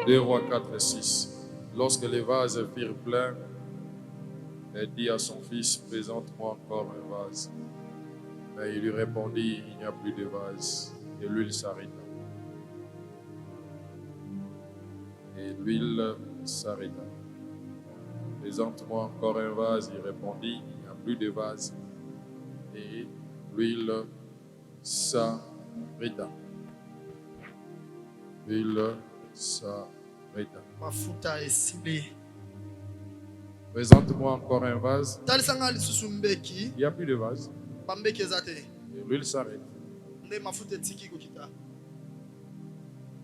2 Rois 4, 6. Lorsque les vases firent plein, elle dit à son fils, présente-moi encore un vase. Mais il lui répondit, il n'y a plus de vase. Et l'huile s'arrêta. Et l'huile s'arrêta. Présente-moi encore un vase. Il répondit, il n'y a plus de vase. Et l'huile s'arrêta. L'huile s'arrêta. Mafuta esili. Présente-moi encore un vase. Talisanga lisusu mbeki. Il n'y a plus de vase. Bambeki ezate. Et l'huile s'arrête. Nde mafuta tiki kokita.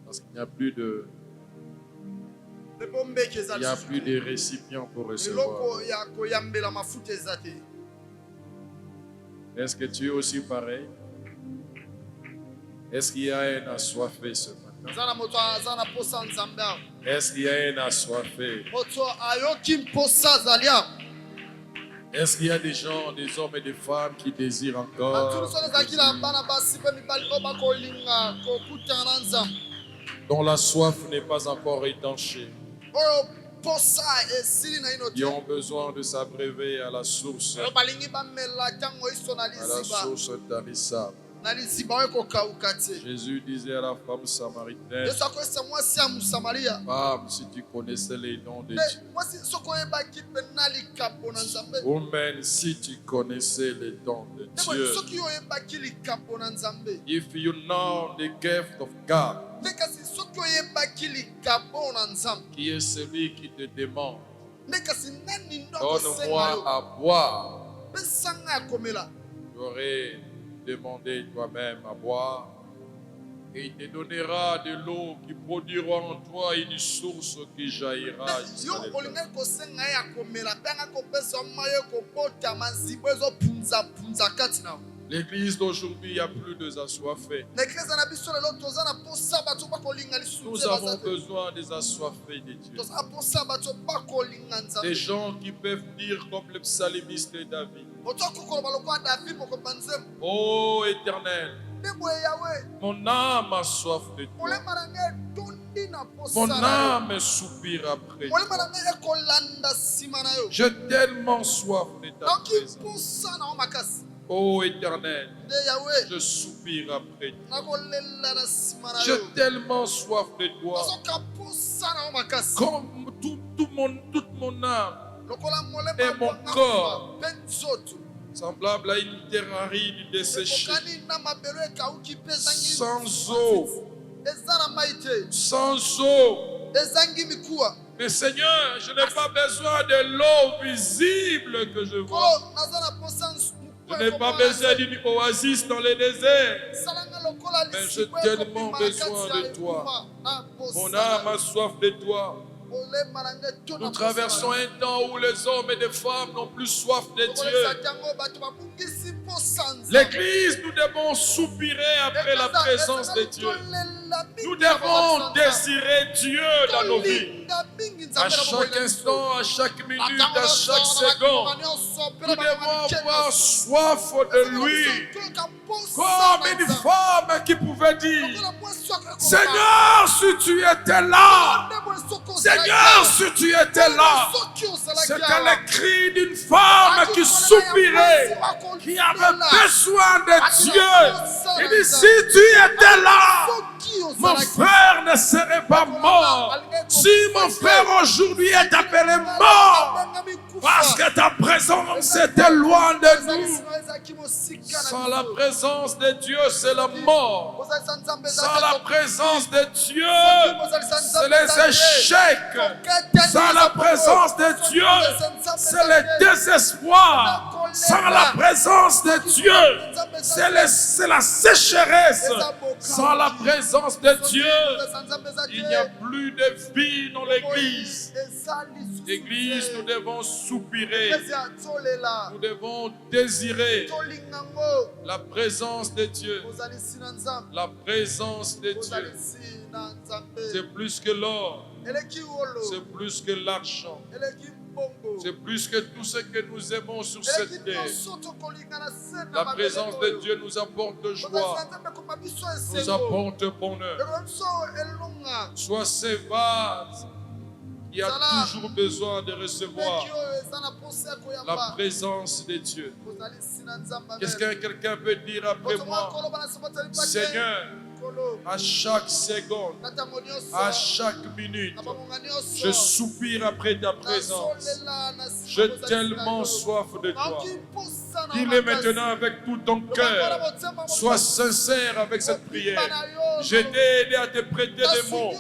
Parce qu'il n'y a plus de... Il Il n'y a plus de récipients pour recevoir. Est-ce que tu es aussi pareil? Est-ce qu'il y a un assoiffé ce matin? Est-ce qu'il y a un assoiffé? Est-ce qu'il y a des gens, des hommes et des femmes qui désirent encore, dont la soif n'est pas encore étanchée, qui ont besoin de s'abreuver à la source intarissable? Jésus disait à la femme samaritaine, femme, si tu connaissais les dons de Dieu. Woman, si tu connaissais les dons de Dieu. If you know the gift of God, qui est celui qui te demande, donne-moi à boire. Tu aurais demandé toi-même à boire, et il te donnera de l'eau qui produira en toi une source qui jaillira jusqu'à l'éternité. L'église d'aujourd'hui, il n'y a plus de assoiffés. Nous avons besoin des assoiffés de Dieu. Des gens qui peuvent dire comme le psalmiste David, ô Éternel, mon âme a soif de toi. Mon âme soupire après toi. J'ai tellement soif de ta présence. Ô Éternel, je soupire après toi. J'ai tellement soif de toi. Comme toute mon âme et mon corps, semblable à une terrarine desséchée, sans eau, sans eau. Mais Seigneur, je n'ai pas besoin de l'eau visible que je vois. Je n'ai pas besoin d'une oasis dans le désert. Mais j'ai tellement besoin de toi. Mon âme a soif de toi. Nous traversons un temps où les hommes et les femmes n'ont plus soif de Dieu. L'Église, nous devons soupirer après la présence de Dieu. Nous devons désirer Dieu dans nos vies. À chaque instant, à chaque minute, à chaque seconde, nous devons avoir soif de lui. Comme une femme qui pouvait dire, Seigneur, si tu étais là, Seigneur, si tu étais là. C'était le cri d'une femme qui soupirait, qui avait besoin de Dieu. Il dit, si tu étais là, mon frère ne serait pas mort. Si mon frère aujourd'hui est appelé mort, parce que ta présence était loin de nous. Sans la présence de Dieu, c'est la mort. Sans la présence de Dieu, c'est les échecs. Sans la présence de Dieu, c'est le désespoir. Sans la présence de Dieu, c'est la sécheresse. Sans la présence de Dieu, il n'y a plus de vie dans l'église. L'église, nous devons soupirer. Nous devons désirer la présence de Dieu. La présence de Dieu. C'est plus que l'or. C'est plus que l'argent. C'est plus que tout ce que nous aimons sur cette terre. La présence de Dieu nous apporte de joie, nous apporte bonheur. Sois ces vases qui a toujours besoin de recevoir la présence de Dieu. Qu'est-ce que quelqu'un peut dire après moi? Seigneur, à chaque seconde, à chaque minute, je soupire après ta présence. J'ai tellement soif de toi. Dis-le maintenant avec tout ton cœur. Sois sincère avec cette prière. Je t'ai aidé à te prêter des mots,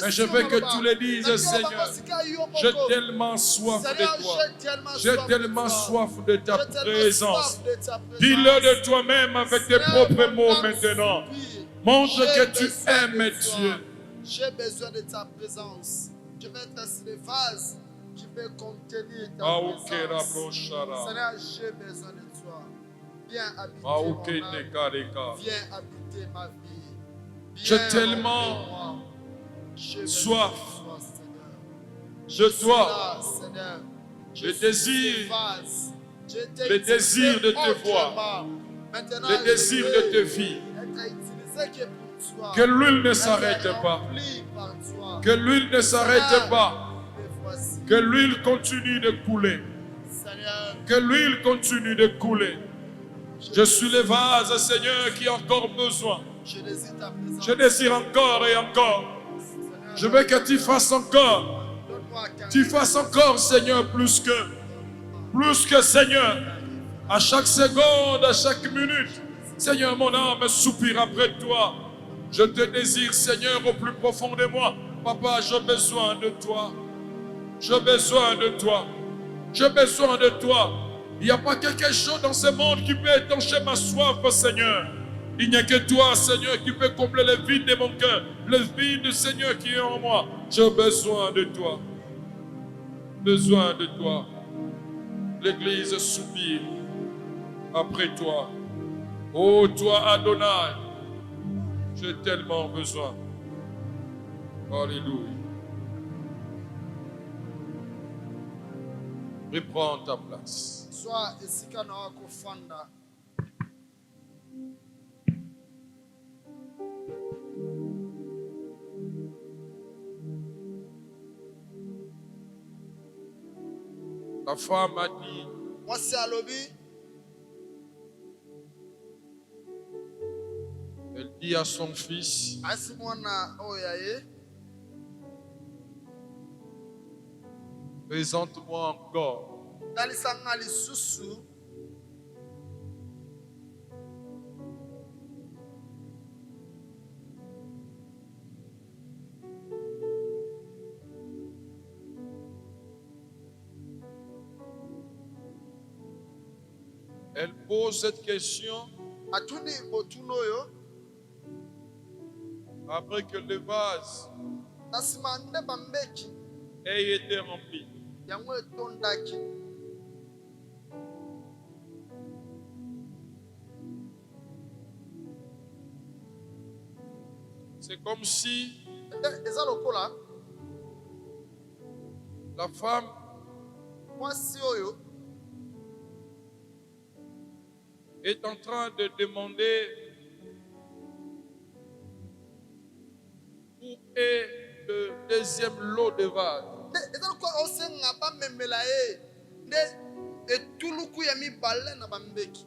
mais je veux que tu le dises, Seigneur. J'ai tellement soif de toi. J'ai tellement soif de ta présence. Dis-le de toi-même avec tes propres mots maintenant. Montre que tu aimes Dieu. J'ai besoin de ta présence. Je vais être sur les vases qui veulent contenir ta présence. Seigneur, j'ai besoin de toi. Viens habiter mon âme. Viens habiter ma vie. J'ai tellement soif de toi. Je désire le désir de te voir, le désir de te vivre. Que l'huile ne s'arrête pas. Que l'huile ne s'arrête pas. Que l'huile continue de couler. Que l'huile continue de couler. Je suis le vase, Seigneur, qui a encore besoin. Je désire encore et encore. Je veux que tu fasses encore. Tu fasses encore, Seigneur, plus que Seigneur. À chaque seconde, à chaque minute. Seigneur, mon âme soupire après toi. Je te désire, Seigneur, au plus profond de moi. Papa, j'ai besoin de toi. J'ai besoin de toi. J'ai besoin de toi. Il n'y a pas quelque chose dans ce monde qui peut étancher ma soif, Seigneur. Il n'y a que toi, Seigneur, qui peut combler le vide de mon cœur. Le vide, Seigneur, qui est en moi. J'ai besoin de toi. Besoin de toi. L'Église soupire après toi. Oh, toi, Adonai, j'ai tellement besoin. Alléluia. Reprends ta place. Sois esika na wako fanda. La femme a dit, Mwasi alobi, elle dit à son fils, asi mwana oya ye, présente-moi encore. talisanga lisusu. Elle pose cette question Atuni botuno yo, après que le vase nasima nde bambeki, ait été rempli. yango etondaki. C'est comme si Eza lokola, la femme mwasi oyo, est en train de demander où est le deuxième lot de vase. eza lokola osenga bamemela ye, nde etuluku ya mibale na bambeki.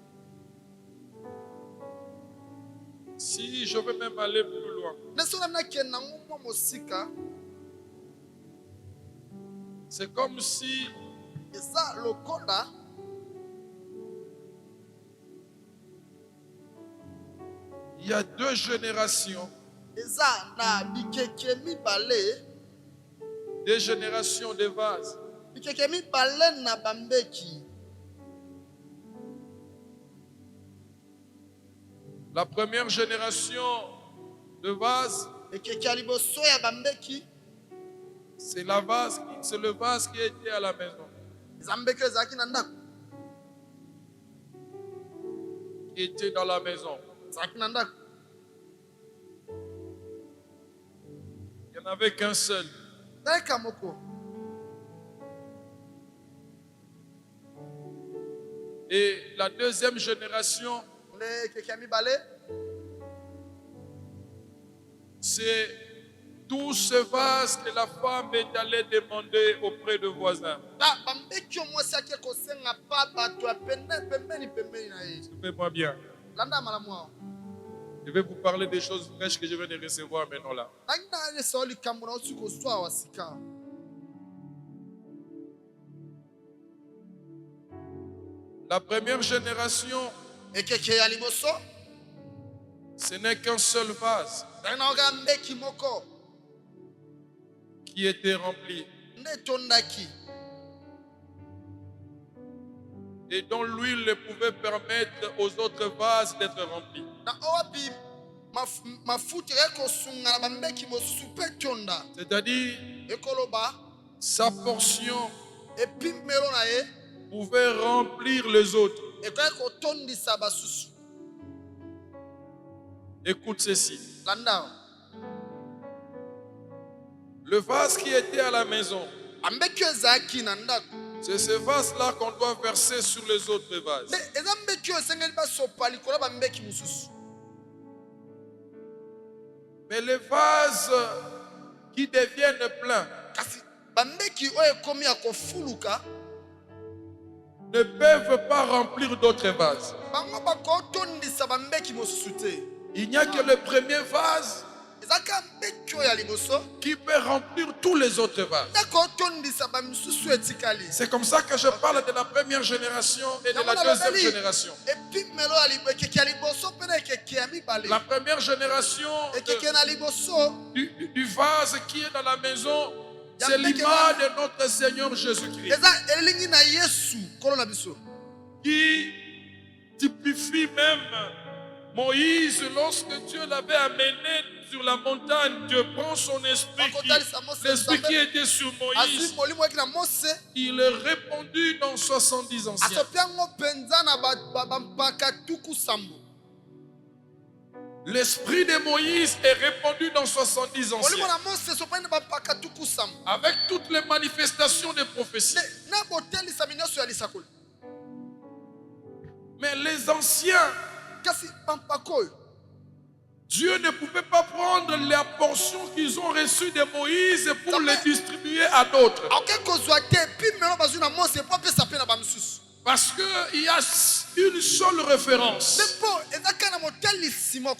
Si je veux même aller plus loin, Nde so nakenda ngo mwa mosika, c'est comme si eza lokola il y a deux générations, eza na bikeke mibale, deux générations de vases. bikeke mibale na bambeki. La première génération de vases, Ekeke ya liboso ya bambeki, c'est le vase qui était à la maison, eza mbeki ezalaki na ndako, qui était dans la maison. ezalaki na ndako. Il n'y en avait qu'un seul. Ezalaki moko. Et la deuxième génération, c'est tout ce vase que la femme est allée demander auprès de voisins. Suivez-moi bien. Je vais vous parler des choses fraîches que je viens de recevoir maintenant là. La première génération, ce n'est qu'un seul vase qui était rempli et dont l'huile pouvait permettre aux autres vases d'être remplis. C'est-à-dire, sa portion pouvait remplir les autres. Écoute ceci. Le vase qui était à la maison, c'est ce vase-là qu'on doit verser sur les autres vases. Mais les vases qui deviennent pleins ne peuvent pas remplir d'autres vases. Il n'y a que le premier vase qui peut remplir tous les autres vases. C'est comme ça que je parle de la première génération et de la deuxième génération. La première génération du vase qui est dans la maison, c'est l'image de notre Seigneur Jésus-Christ, qui typifie même Moïse lorsque Dieu l'avait amené sur la montagne. Dieu prend son esprit, l'esprit qui était sur Moïse, il est répandu dans 70 anciens. L'esprit de Moïse est répandu dans 70 anciens, avec toutes les manifestations de prophétie. Mais les anciens, Dieu ne pouvait pas prendre la portion qu'ils ont reçue de Moïse pour les distribuer à d'autres. Parce qu'il y a une seule référence.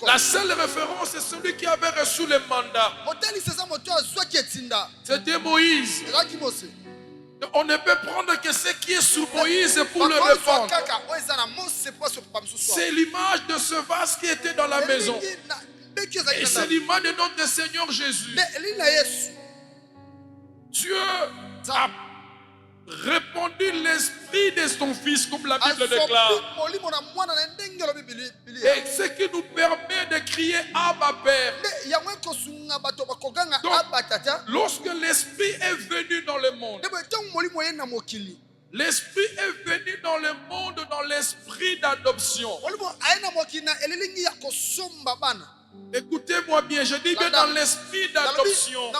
La seule référence, c'est celui qui avait reçu le mandat. C'était Moïse. On ne peut prendre que ce qui est sur Moïse pour le répandre. C'est l'image de ce vase qui était dans la maison. Et c'est l'image de notre Seigneur Jésus. Dieu a répandu l'esprit de son Fils, comme la Bible déclare. Et ce qui nous permet de crier Abba Père. Donc, lorsque l'esprit est venu dans le monde, l'esprit est venu dans le monde dans l'esprit d'adoption. Écoutez-moi bien, je dis bien dans l'esprit d'adoption.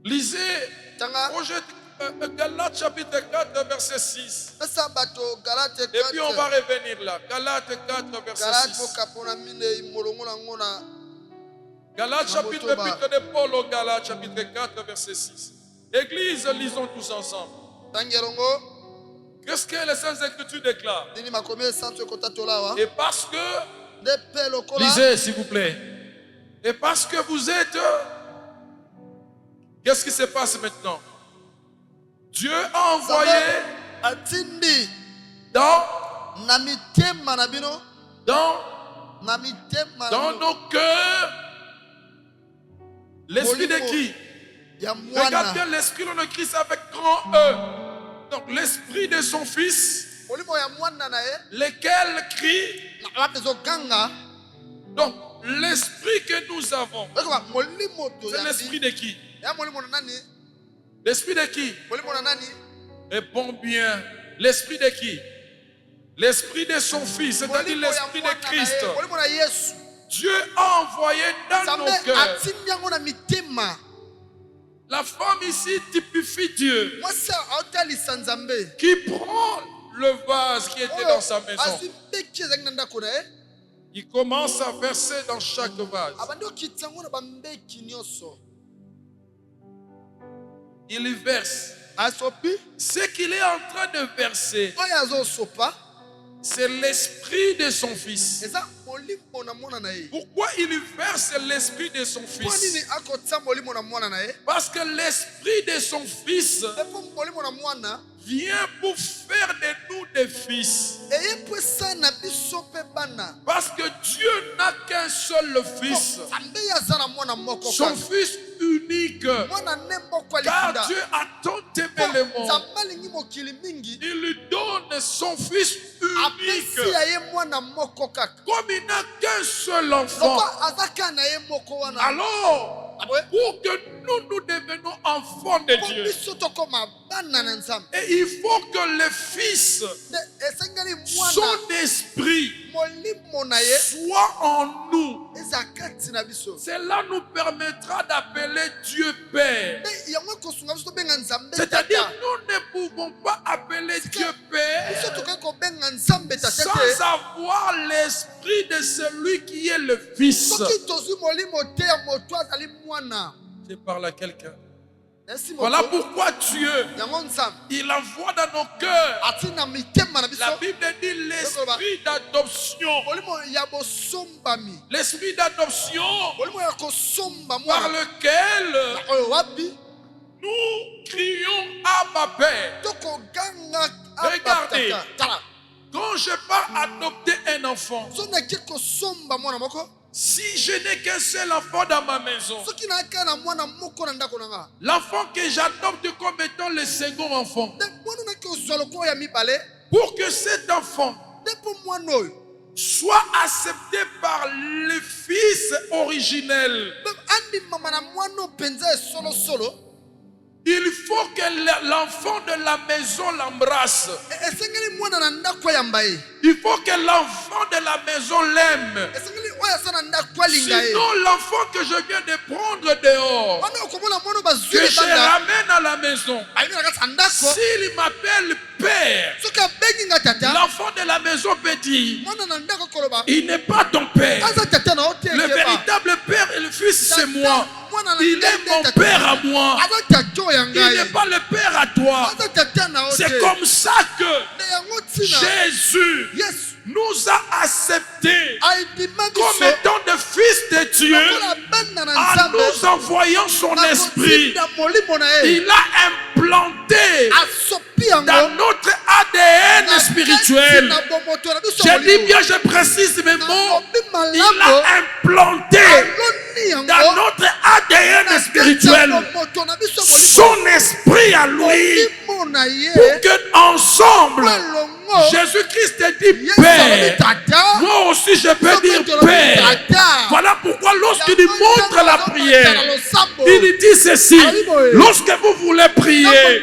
Lisez Galates chapitre 4 verset 6. Et puis on va revenir là. Galates 4 verset 6. Galates chapitre épître de Paul au Galates chapitre 4 verset 6. Église, lisons tous ensemble. Qu'est-ce que les Saintes Écritures déclarent? Et parce que, lisez s'il vous plaît. Et parce que vous êtes, qu'est-ce qui se passe maintenant? Dieu a envoyé dans nos cœurs l'esprit de qui? Regarde bien l'esprit de Christ avec grand E. Donc l'esprit de son Fils, lequel crie. Donc l'esprit que nous avons, c'est l'esprit de qui? L'esprit de qui? Réponds bien. L'esprit de qui? L'esprit de son Fils, c'est-à-dire l'esprit de Christ. Dieu a envoyé dans nos Nzambe cœurs. atindi yango na mitema. La femme ici typifie Dieu Mwasi aotalisa Nzambe. qui prend le vase qui était dans sa maison. Azwi mbeki ezali na ndako na ye. Il commence à verser dans chaque vase. Abandi okitisa yango na bambeki nyonso. Il verse. Asopi. Ce qu'il est en train de verser, Oyo azosopa. c'est l'esprit de son fils. Eza molimo na mwana na ye. Pourquoi il verse l'esprit de son Mpo nini fils? akotia molimo na mwana na ye? Parce que l'esprit de son fils Epo molimo na mwana vient pour faire de nous des fils. eye mpo esala biso mpe bana. Parce que Dieu n'a qu'un seul fils. Nzambe ye aza na mwana moko Son kaka. fils unique. Mwana ne moko Car alikunda. Dieu a tant aimé le monde. Nzambe alingi mokili mingi. Il lui donne son fils Apesi unique. ya ye mwana moko kaka. Comme il n'a qu'un seul enfant. Loko aza kaka na ye moko wana. Alors, Abwe? pour que nous devenons enfants de Mpo Dieu, biso tokoma bana na Nzambe. et il faut que le fils, Nde esengeli mwana son esprit, molimo na ye soit en nous. eza kati na biso. Cela nous permettra d'appeler Dieu Père. Nde yango ekosunga biso tobenga Nzambe C'est-à-dire, tata. nous ne pouvons pas appeler Dieu Biso Père tokoki kobenga Nzambe tata sans te. avoir l'esprit de celui qui est le Fils. Soki tozwi molimo te ya moto azali mwana. Je parle à quelqu'un. Esi Voilà moto pourquoi Dieu, yango Nzambe il envoie dans nos cœurs. ati na mitema na biso La Bible dit l'esprit d'adoption. molimo ya bosombami. L'esprit d'adoption Molimo ya kosomba par mwana lequel oyo wapi nous crions Abba Père. tokoganga Regardez. abataka. Tala Quand je pars adopter un enfant, so naki kosomba mwana moko si je n'ai qu'un seul enfant dans ma maison, soki nayaka na mwana moko na ndako na nga l'enfant que j'adopte comme étant le second enfant, nde mwana naki ozwa lokola ya mibale pour que cet enfant nde mpo mwana oyo soit accepté par le fils originel, mpe andimama na mwana oyo mpenza esolosolo. il faut que l'enfant de la maison l'embrasse. Esengeli mwana na ndako ayamba ye. Il faut que l'enfant de la maison l'aime. Esengeli oyo aza na ndako alinga ye. Sinon, l'enfant que je viens de prendre dehors, Wana okomona mwana oyo bazwi que je libanda ramène à la maison, alimi na kati ya ndako s'il m'appelle père, soki abengi nga tata l'enfant de la maison peut dire, mwana na ndako koloba il n'est pas ton père. aza tata na yo te Le ekeba. véritable père et le fils, c'est Tata, moi. mwana na Il ngai est nde mon tata. père à moi. Aza tata oyo ya Il ngai n'est pas le père à toi. aza tata na yo te. C'est comme ça que Nde yango ntina Jésus yesu nous a acceptés ayidima comme biso étant des fils de Dieu lokola bana na en nzambe nous envoyant son na esprit. kotinda molimo na ye Il a implanté asopi yango dans notre ADN na spirituel. kati na bomoto na biso Je dis molimo. bien, je précise mes mots. Nalobi Il malamu a implanté aloni yango dans notre ADN na kati ya spirituel bomoto na biso molimo. son esprit à lui. Molimo na ye Pour que ensemble, elongo Jésus-Christ dit yesu alobi Père. tata Moi aussi je peux soki dire tolobi Père. tata. Voilà pourquoi lorsqu'il Yango montre ntango la azobanda prière, na losambo, il dit ceci. Lorsque vous voulez prier,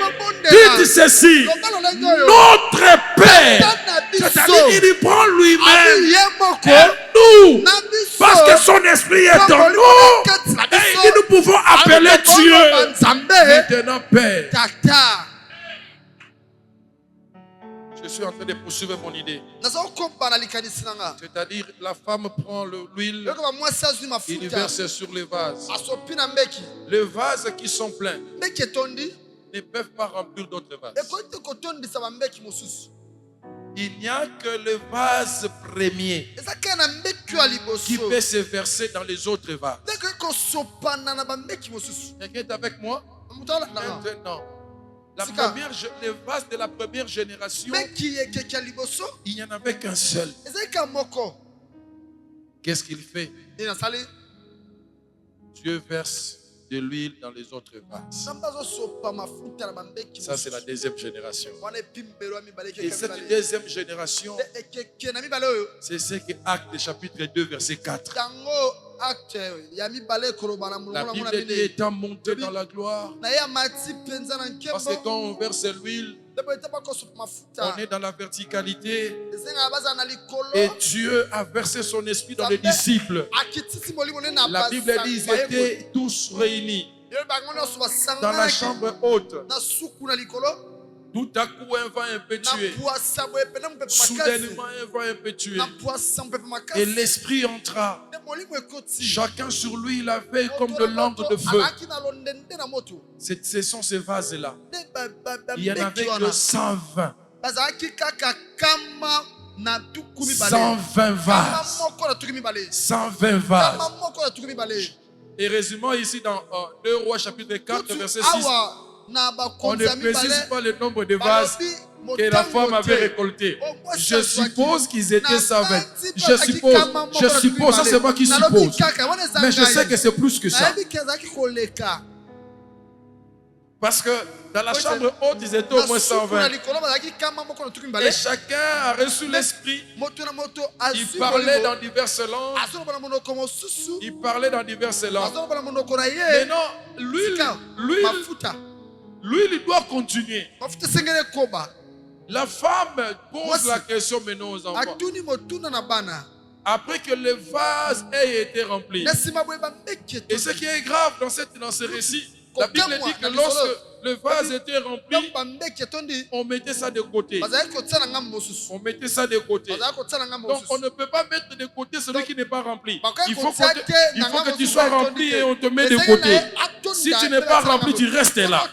dites ceci. loba lolenge oyo Notre Père. tata na C'est-à-dire biso il prend abi lui-même ye moko et nous. na biso Parce que son esprit est en nous. Et il dit nous pouvons appeler Dieu nzambe maintenant Père. tata. Je suis en train de poursuivre mon idée. naza kokomba na likanisi na nga C'est-à-dire la femme prend l'huile, yokoba mwasi azwi il mafuta verse sur les vases. asopi na mbeki Les vases qui sont pleins mbeki etondi ne peuvent pas remplir d'autres vases. ekoki te kotondisa bambeki mosusu Il n'y a que le vase premier eza kaka na mbeki oyo ya qui liboso peut se verser dans les autres vases. nde ekoki kosopana na bambeki mosusu Quelqu'un est avec moi? moto alandanga Maintenant, Sika. les vases de la première génération, mbeki ekeki ya liboso il n'y en avait qu'un seul. ezali kaka moko Qu'est-ce qu'il fait? nini asali Dieu verse de l'huile dans les autres vases. nzambe azosopa mafuta na bambeki Ça, c'est la deuxième génération. wana epimbelo ya mibale Et cette deuxième génération, ekeke na mibale oyo c'est ce que Actes chapitre 2, verset 4. yango La Bible dit étant monté dans la gloire. Parce que quand on verse l'huile, on est dans la verticalité. Et Dieu a versé son esprit dans les disciples. La Bible dit qu'ils étaient tous réunis dans la chambre haute. Tout à coup, un vent un peu tué. Soudainement, un vent un peu tué. Et l'esprit entra. Chacun sur lui, il avait comme de l'encre de feu. Ce sont ces vases-là. Il y en avait que 120. 120 vases. 120 vases. Et résumons ici dans 2 Rois chapitre 4 verset 6. On ne précise pas le nombre de vases que la femme avait récoltés. Je suppose qu'ils étaient 120. Je suppose, ça c'est moi qui suppose. Mais je sais que c'est plus que ça. Parce que dans la chambre haute, ils étaient au moins 120. Et chacun a reçu l'esprit. Il parlait dans diverses langues. Il parlait dans diverses langues. Maintenant, l'huile, il doit continuer. La femme pose la question maintenant aux enfants. Après que le vase ait été rempli. Et ce qui est grave dans ce récit, la Bible dit que lorsque le vase était rempli, on mettait ça de côté. On mettait ça de côté. Donc on ne peut pas mettre de côté celui qui n'est pas rempli. Il faut que tu sois rempli et on te met de côté. Si tu n'es pas rempli, tu restes là.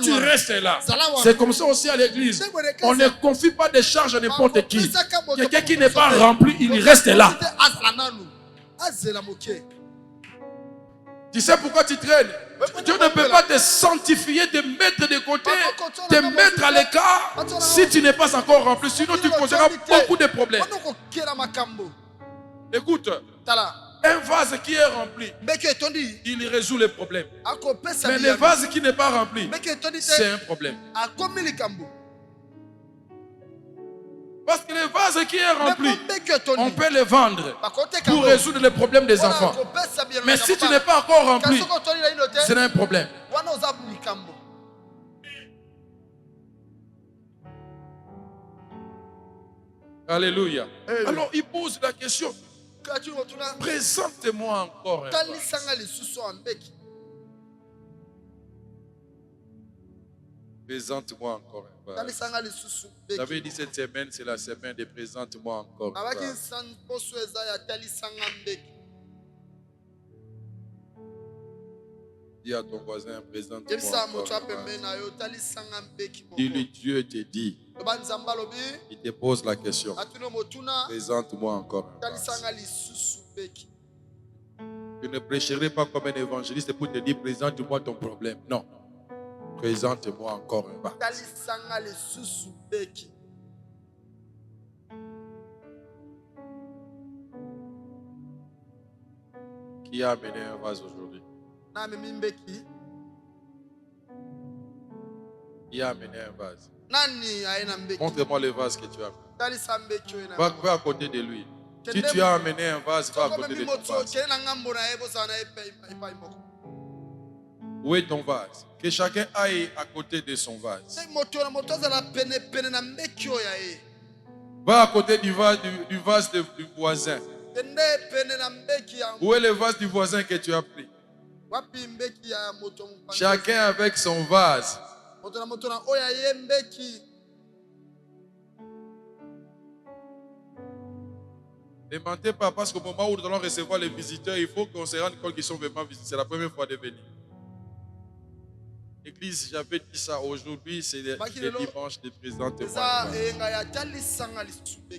Tu restes là. C'est comme ça aussi à l'église. On ne confie pas des charges à n'importe qui. Quelqu'un qui n'est pas rempli, il reste là. Tu sais pourquoi tu traînes? Dieu ne peut pas te sanctifier, te mettre de côté, te mettre à l'écart si tu n'es pas encore rempli. Sinon, tu causeras beaucoup de problèmes. Écoute, un vase qui est rempli, il résout les problèmes. Mais le vase qui n'est pas rempli, c'est un problème. Parce que le vase qui est rempli, on peut le vendre pour résoudre les problèmes des enfants. Mais si tu n'es pas encore rempli, c'est un problème. Alléluia. Alors il pose la question. Présente-moi encore un vase. Présente-moi encore un vase. J'avais dit cette semaine, c'est la semaine de présente-moi encore un vase. Dis à ton voisin, présente-moi encore un vase. Dis-lui, Dieu te dit. Il te pose la question. Présente-moi encore un vase. Je ne prêcherai pas comme un évangéliste pour te dire, présente-moi ton problème. Non. Présente-moi encore un vase. Qui a amené un vase aujourd'hui? Qui a amené un vase? Montre-moi le vase que tu as amené. Va à côté de lui. Si tu as amené un vase, va à côté de ton vase. Où est ton vase? Que chacun aille à côté de son vase. Va à côté du vase du voisin. Où est le vase du voisin que tu as pris? Chacun avec son vase. Ne mentez pas, parce qu'au moment où nous allons recevoir les visiteurs, il faut qu'on se rende compte qu'ils sont vraiment visités. C'est la première fois de venir. Église, j'avais dit ça aujourd'hui, c'est le dimanche de présente-moi.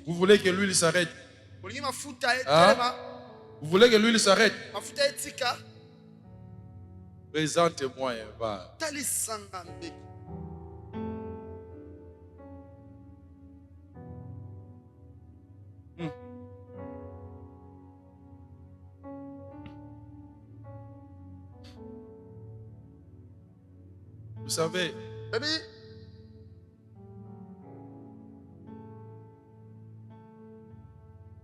Vous voulez que l'huile s'arrête? Hein? Vous voulez que l'huile s'arrête? Présente-moi un vase. Vous savez,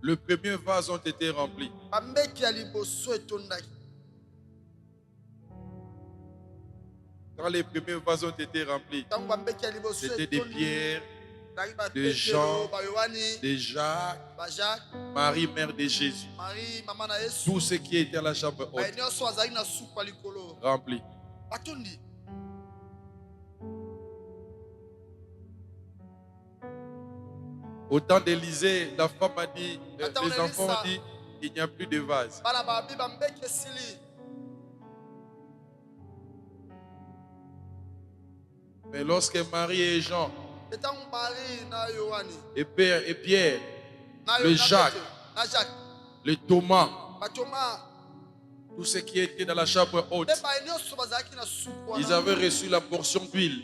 Les premiers vases ont été remplis. Quand les premiers vases ont été remplis, c'était des pierres, de Jean, de Jacques, Marie, mère de Jésus. Tout ce qui était à la chambre haute, rempli. Au temps d'Élisée, la femme a dit, les enfants ont dit, il n'y a plus de vase. Mais lorsque Marie et Jean, et Pierre, le Jacques, le Thomas, tout ce qui était dans la chambre haute, ils avaient reçu la portion d'huile.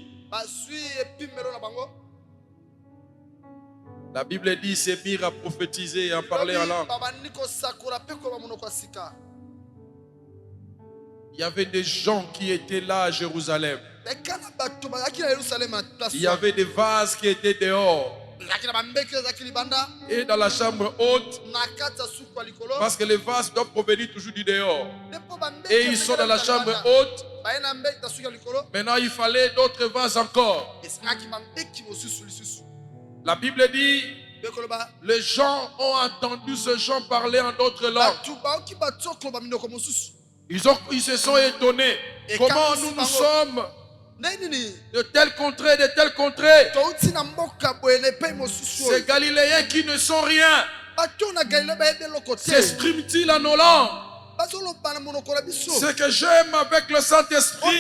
La Bible dit, c'est mirent à prophétiser et à parler en langue. Il y avait des gens qui étaient là à Jérusalem. Il y avait des vases qui étaient dehors et dans la chambre haute, parce que les vases doivent provenir toujours du dehors. Et ils sont dans la chambre haute. Maintenant, il fallait d'autres vases encore. La Bible dit, les gens ont entendu ce gens parler en d'autres langues. Ils se sont étonnés. Comment nous sommes de telle contrée, de telle contrée. Ces Galiléens qui ne sont rien s'expriment-ils en nos langues? Ce que j'aime avec le Saint-Esprit,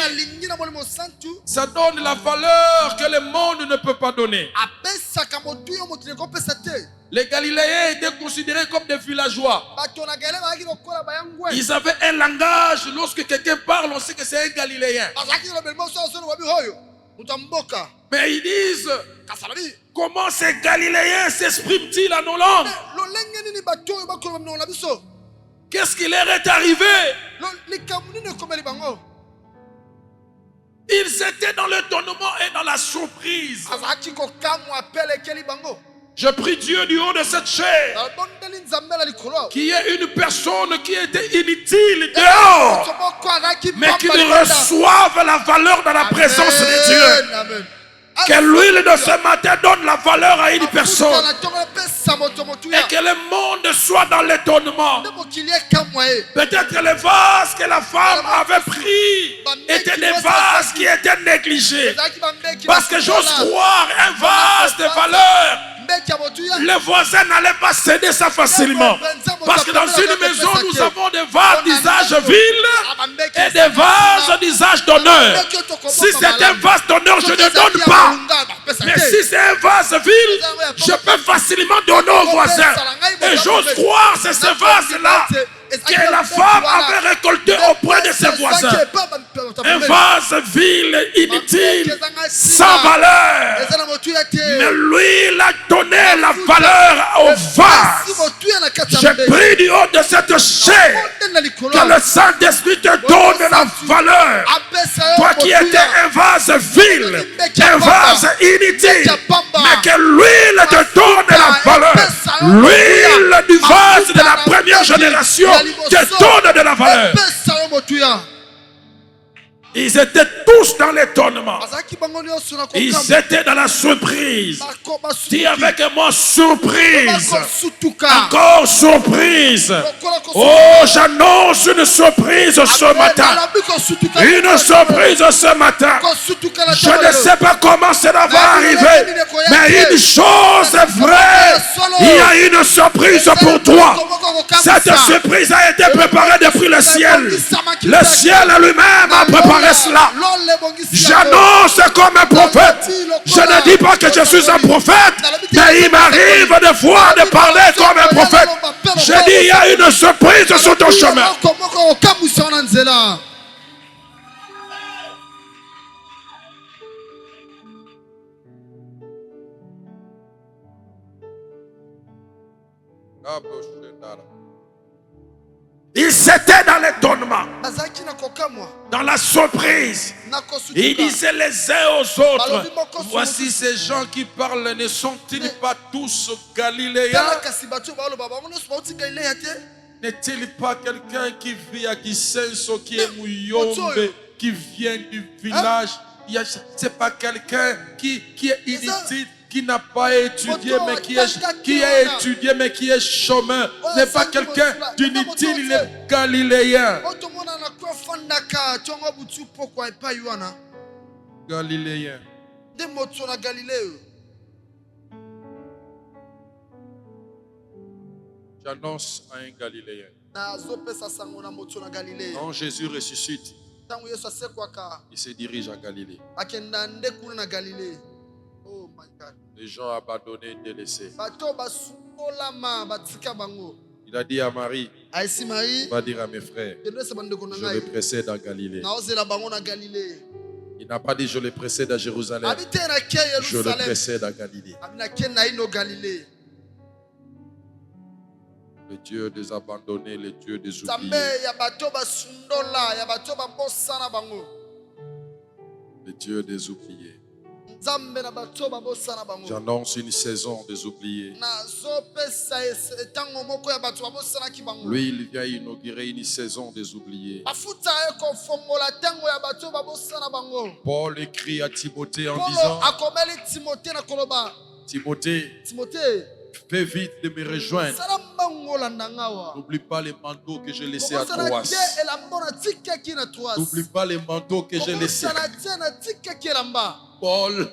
ça donne la valeur que le monde ne peut pas donner. Les Galiléens étaient considérés comme des villageois. Ils avaient un langage. Lorsque quelqu'un parle, on sait que c'est un Galiléen. Mais ils disent, comment ces Galiléens s'expriment-ils en nos langues? Qu'est-ce qui leur est arrivé? Ils étaient dans l'étonnement et dans la surprise. Je prie Dieu du haut de cette chair qu'il y ait une personne qui était inutile dehors, mais qui reçoive la valeur dans la présence de Dieu. Que l'huile de ce matin donne la valeur à une personne et que le monde soit dans l'étonnement. Peut-être les vases que la femme avait pris étaient des vases qui étaient négligés. Parce que j'ose croire un vase de valeur, le voisin n'allait pas céder ça facilement. Parce que dans une maison, nous avons des vases d'usage vil et des vases d'usage d'honneur. Si c'est un vase d'honneur, je ne donne pas. Mais si c'est un vase vil, je peux facilement donner au voisin. Et j'ose croire c'est ce vase-là que la femme avait récolté auprès de ses voisins. Un vase vil, inutile, sans valeur. Mais lui, il a donné la valeur au vase. Je prie du haut de cette chair que le Saint-Esprit te donne la valeur. Toi qui étais un vase vil, un vase inutile, mais que l'huile te donne la valeur. L'huile du vase de la première génération te donne de la valeur. Ils étaient tous dans l'étonnement. Ils étaient dans la surprise. Dis avec moi, surprise. Encore surprise. Oh, j'annonce une surprise ce matin. Une surprise ce matin. Je ne sais pas comment cela va arriver, mais une chose est vraie. Il y a une surprise pour toi. Cette surprise a été préparée depuis le ciel. Le ciel lui-même a préparé cela. J'annonce comme un prophète. Je ne dis pas que je suis un prophète, mais il m'arrive de fois de parler comme un prophète. Je dis il y a une surprise sur ton chemin. Ils étaient dans l'étonnement. dans la surprise. Il disait les uns aux autres, voici ces gens qui parlent, ne sont-ils pas tous Galiléens? N'est-il pas quelqu'un qui vit à Kisenso, qui est Muyombe, qui vient du village? C'est pas quelqu'un qui est inutile, qui n'a pas étudié, mais qui a étudié, mais qui est chômeur. N'est pas quelqu'un d'inutile, il est galiléen. Galiléen. J'annonce à un Galiléen. Quand Jésus ressuscite, il se dirige à Galilée. Oh my God. Les gens abandonnés, délaissés. Il a dit à Marie, va dire à mes frères, je les précède à Galilée. Il n'a pas dit je les précède à Jérusalem. Je les précède à Galilée. Le Dieu des abandonnés, le Dieu des oubliés. Le Dieu des oubliés. J'annonce une saison des oubliés. Lui, il vient inaugurer une saison des oubliés. Paul écrit à Timothée en disant, Timothée, fais vite de me rejoindre. N'oublie pas les manteaux que j'ai laissés à Troas. N'oublie pas les manteaux que j'ai laissés. Paul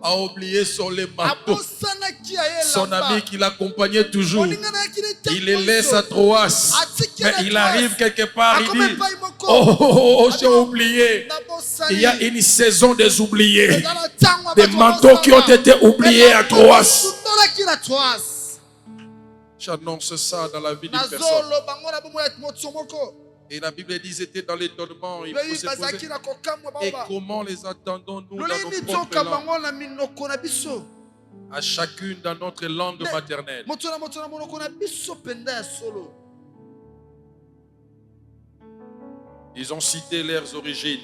a oublié sur les manteaux. Son ami qui l'accompagnait toujours, il les laisse à Troas. Mais il arrive quelque part, il dit, oh, j'ai oublié. Il y a une saison des oubliés. Des manteaux qui ont été oubliés à Troas. J'annonce ça dans la vie d'une personne. Et la Bible dit qu'ils étaient dans l'étonnement. Il faut se poser. Et comment les attendons-nous dans nos propres langues? À chacune dans notre langue maternelle. Ils ont cité leurs origines.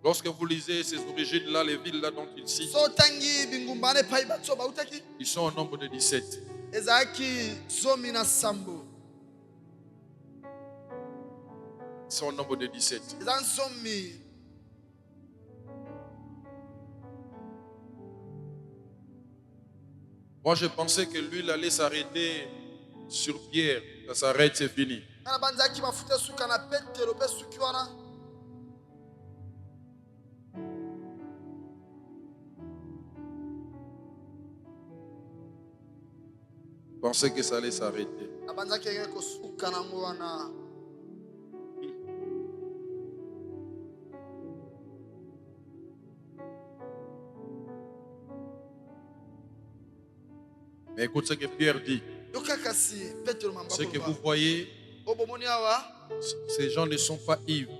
Lorsque vous lisez ces origines-là, les villes-là dont ils citent, ils sont au nombre de 17. Ils sont au nombre de 17. Moi, je pensais que l'huile allait s'arrêter sur Pierre. Ça s'arrête, c'est fini. Je pensais que ça allait s'arrêter. Mais écoute ce que Pierre dit. Ce que vous voyez, ces gens ne sont pas ivres.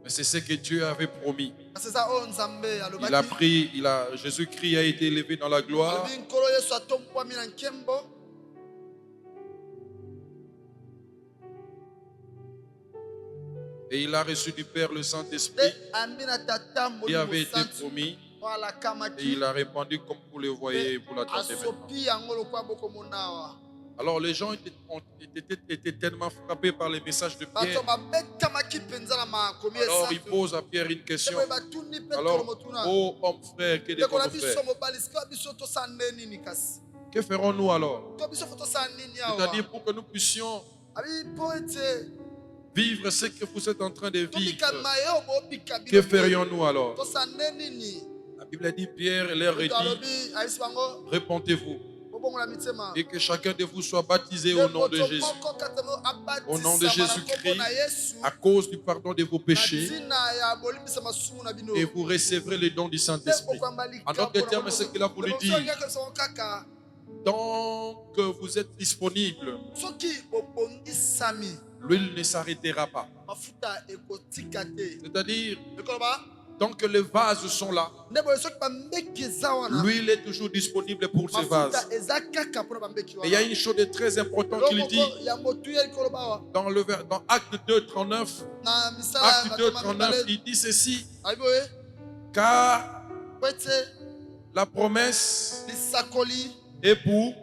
Mais c'est ce que Dieu avait promis. Jésus-Christ a été élevé dans la gloire. Et il a reçu du Père le Saint-Esprit qui avait été promis. Et il a répandu comme vous le voyez, vous l'attendez maintenant. Alors les gens étaient tellement frappés par les messages de Pierre. Alors ils posent à Pierre une question. Alors, ô homme frère, que devons-nous faire? Que ferons-nous alors? C'est-à-dire pour que nous puissions vivre ce que vous êtes en train de vivre. Que ferions-nous alors? La Bible dit, Pierre leur dit, répondez-vous. Et que chacun de vous soit baptisé au nom de Jésus. Au nom de Jésus-Christ, à cause du pardon de vos péchés. Et vous recevrez le don du Saint-Esprit. En d'autres termes, c'est ce qu'il a voulu dire. Donc, vous êtes disponible. L'huile ne s'arrêtera pas. C'est-à-dire, Tant que les vases sont là, l'huile est toujours disponible pour ces vases. Et il y a une chose de très importante qu'il dit dans Acte 2, 39. Acte 2, 39, il dit ceci. Car la promesse est pour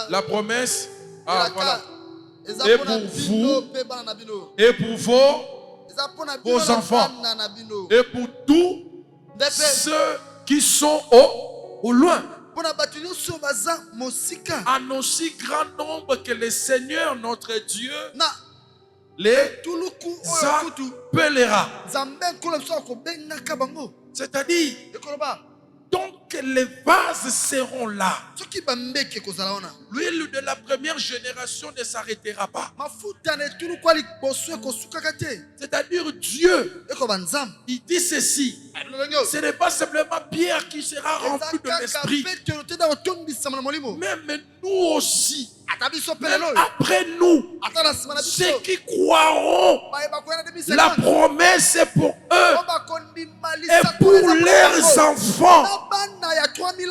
la promesse voilà, et pour vous et pour vos enfants et pour tous ceux qui sont au loin. En aussi grand nombre que le Seigneur notre Dieu les appellera. C'est-à-dire, donc les vases seront là. L'huile de la première génération ne s'arrêtera pas. C'est-à-dire Dieu, il dit ceci. Ce n'est pas simplement Pierre qui sera rempli de l'esprit. Même nous aussi. Même après nous, ceux qui croiront, la promesse est pour eux et pour leurs enfants,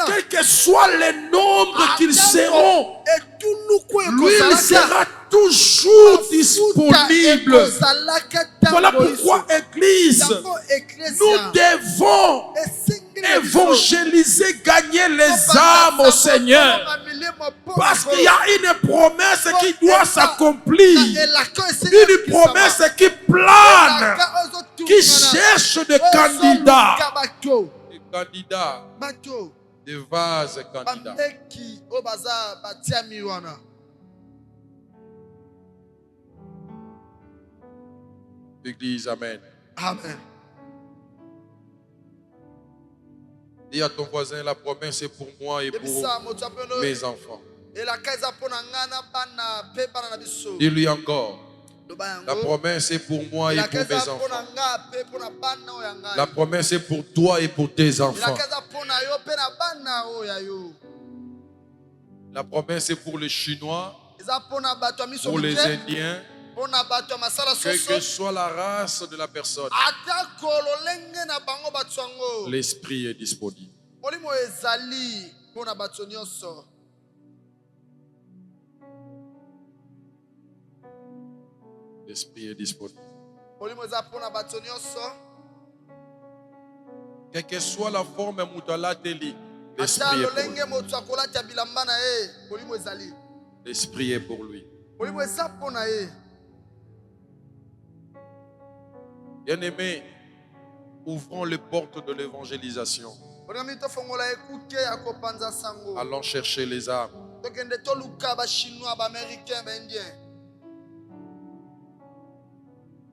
quel que soit le nombre qu'ils seront, l'huile sera toujours disponible. Voilà pourquoi, Église, nous devons évangéliser, gagner les âmes au Seigneur. Parce qu'il y a une promesse qui doit s'accomplir. Une promesse qui plane, qui cherche des candidats. Des candidats. Des vases candidats. Église, amen. Amen. Dis à ton voisin, la promesse est pour moi et pour mes enfants. Dis-lui encore. La promesse est pour moi et pour mes enfants. La promesse est pour toi et pour tes enfants. La promesse est pour les Chinois, pour les Indiens, quelle que soit la race de la personne. L'esprit est disponible. L'esprit est disponible. Quelle que soit la forme, l'esprit est pour lui. L'esprit est pour lui. Bien-aimés, ouvrons les portes de l'évangélisation. Allons chercher les âmes.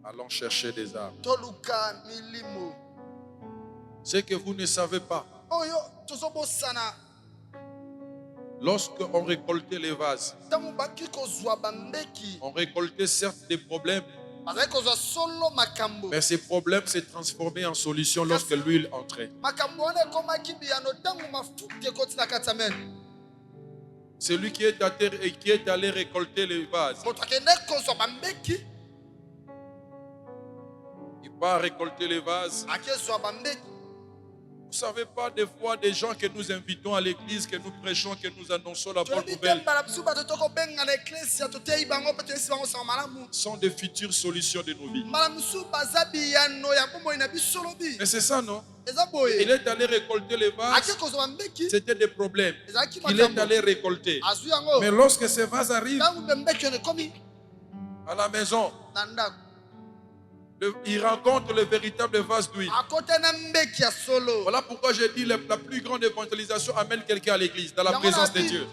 Allons chercher des âmes. Ce que vous ne savez pas, lorsqu'on récoltait les vases, on récoltait certes des problèmes, mais ces problèmes se transformaient en solutions lorsque l'huile entrait. Celui qui est à terre et qui est allé récolter les vases, il va récolter les vases. Vous ne savez pas, des fois, des gens que nous invitons à l'église, que nous prêchons, que nous annonçons la bonne nouvelle, sont des futures solutions de nos vies. Et c'est ça, non? Il est allé récolter les vases. C'était des problèmes. Il est allé récolter. Mais lorsque ces vases arrivent à la maison, il rencontre le véritable vase d'huile. Voilà pourquoi j'ai dit la plus grande évangélisation amène quelqu'un à l'église, dans la présence de Dieu.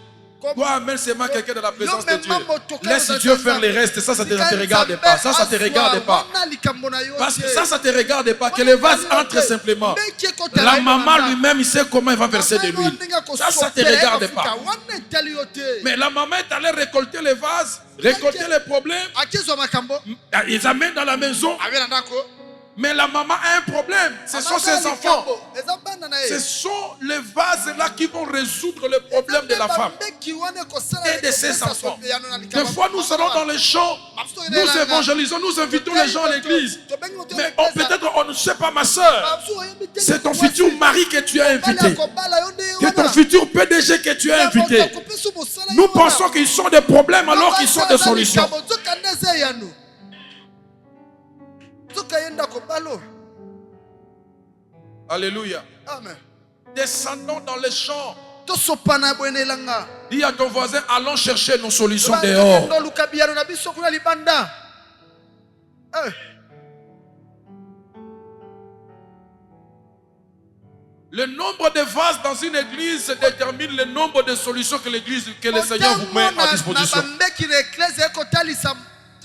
Toi, amène seulement quelqu'un dans la présence de Dieu. Laisse Dieu faire le reste. Ça ne te regarde pas. Ça ne te regarde pas. Parce que ça ne te regarde pas. Que le vase entre simplement. La maman lui-même, il sait comment il va verser de l'huile. Ça ne te regarde pas. Mais la maman est allée récolter les vases, récolter les problèmes. Ils amènent dans la maison. Mais la maman a un problème. Ce sont ses enfants. Ce sont les vases-là qui vont résoudre le problème de la femme et de ses enfants. Des fois, nous serons dans les champs. Nous évangélisons, nous invitons les gens à l'église. Mais peut-être on ne sait pas, ma soeur. C'est ton futur mari que tu as invité. C'est ton futur PDG que tu as invité. Nous pensons qu'ils sont des problèmes alors qu'ils sont des solutions. Alléluia. Amen. Descendons dans les champs. Dis à ton voisin, allons chercher nos solutions dehors. Le nombre de vases dans une église détermine le nombre de solutions que le Seigneur vous met à disposition.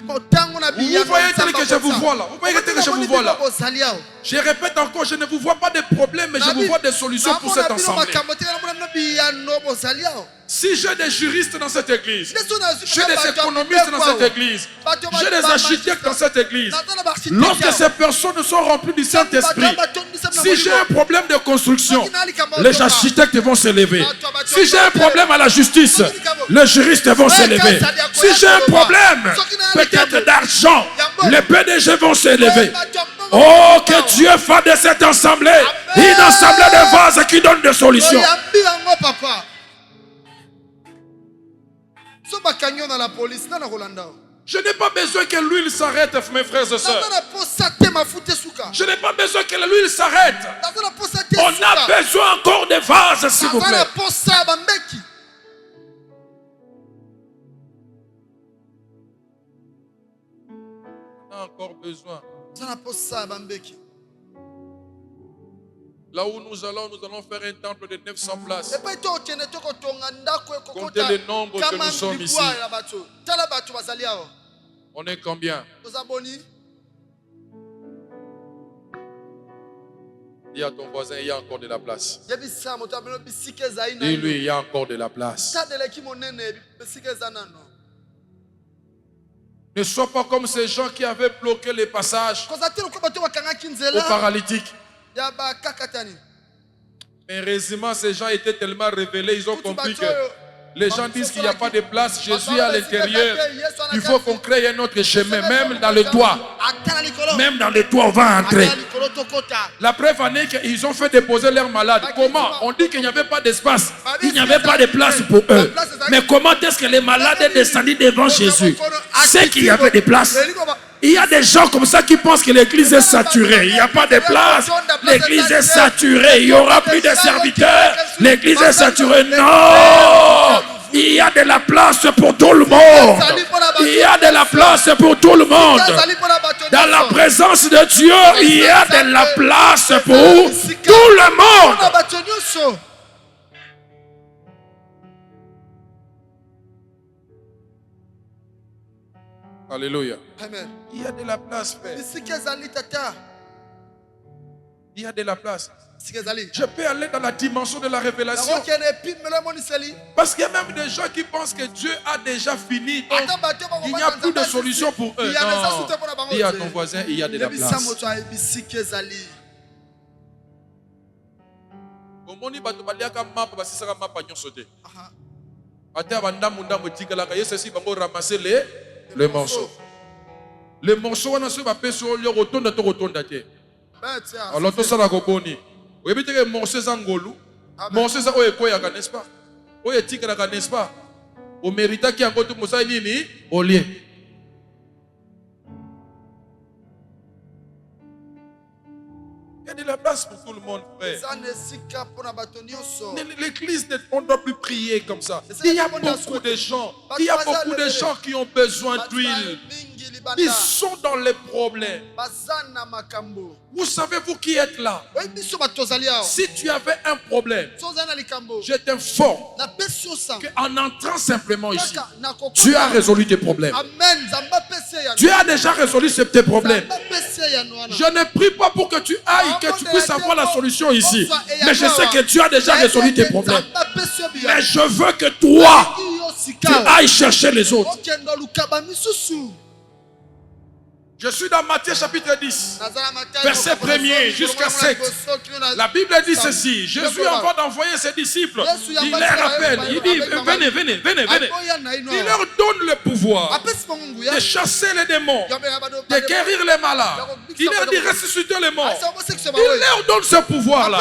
Vous voyez tel que je vous vois là. Vous voyez tel que je vous vois là. Je répète encore, je ne vous vois pas de problème, mais je vous vois des solutions pour cette assemblée. Si j'ai des juristes dans cette église, j'ai des économistes dans cette église, j'ai des architectes dans cette église, lorsque ces personnes sont remplies du Saint-Esprit, si j'ai un problème de construction, les architectes vont s'élever. Si j'ai un problème à la justice, les juristes vont s'élever. Si j'ai un problème, peut-être d'argent, les PDG vont s'élever. Oh, que Dieu fasse de cette assemblée une assemblée de vases qui donne des solutions. Je n'ai pas besoin que l'huile s'arrête, mes frères et sœurs. Je n'ai pas besoin que l'huile s'arrête. On a besoin encore de vases, s'il vous plaît. On a encore besoin. Là où nous allons faire un temple de 900 places. Comptez le nombre que nous sommes ici. On est combien? Dis à ton voisin, il y a encore de la place. Dis-lui, il y a encore de la place. Ne sois pas comme ces gens qui avaient bloqué les passages aux paralytiques. Mais heureusement, ces gens étaient tellement révélés, ils ont compris que les gens disent qu'il n'y a pas de place, Jésus est à l'intérieur. Il faut qu'on crée un autre chemin, même dans le toit. Même dans le toit, on va entrer. La preuve en est qu'ils ont fait déposer leurs malades. Comment? On dit qu'il n'y avait pas d'espace, il n'y avait pas de place pour eux. Mais comment est-ce que les malades sont descendus devant Jésus? C'est qu'il y avait des places. Il y a des gens comme ça qui pensent que l'église est saturée. Il n'y a pas de place. L'église est saturée. Il n'y aura plus de serviteurs. L'église est saturée. Non! Il y a de la place pour tout le monde. Il y a de la place pour tout le monde. Dans la présence de Dieu, il y a de la place pour tout le monde. Alléluia. Amen. Il y a de la place, Père. Il y a de la place. Je peux aller dans la dimension de la révélation. Parce qu'il y a même des gens qui pensent que Dieu a déjà fini. Donc, il n'y a plus de solution pour eux. Non. Dis à ton voisin, il y a de la place. Les morceaux. Les morceaux, on a su pas sur le retour de ton retour d'ailleurs. Alors tout ça la goboni. Vous avez dit que morceaux zangolu, morceaux ça oye quoi ya n'est-ce pas? Oye tika la n'est-ce pas? Au mérita qui a encore tout mosa nini au lieu. Il y a de la place pour tout le monde, frère. L'église, on ne doit plus prier comme ça. Il y a beaucoup de gens. Il y a beaucoup de gens qui ont besoin d'huile. Ils sont dans les problèmes. Vous savez, vous qui êtes là, si tu avais un problème, je t'informe qu'en entrant simplement ici, tu as résolu tes problèmes. Tu as déjà résolu tes problèmes. Je ne prie pas pour que tu ailles, que tu puisses avoir la solution ici. Mais je sais que tu as déjà résolu tes problèmes. Mais je veux que toi, tu ailles chercher les autres. Je suis dans Matthieu chapitre 10, verset 1er jusqu'à 7. La Bible dit ceci. Jésus, avant d'envoyer ses disciples, il les rappelle. Il dit, venez, venez, venez, venez. Il leur donne le pouvoir de chasser les démons, de guérir les malades. Il leur dit, ressusciter les morts. Il leur donne ce pouvoir-là.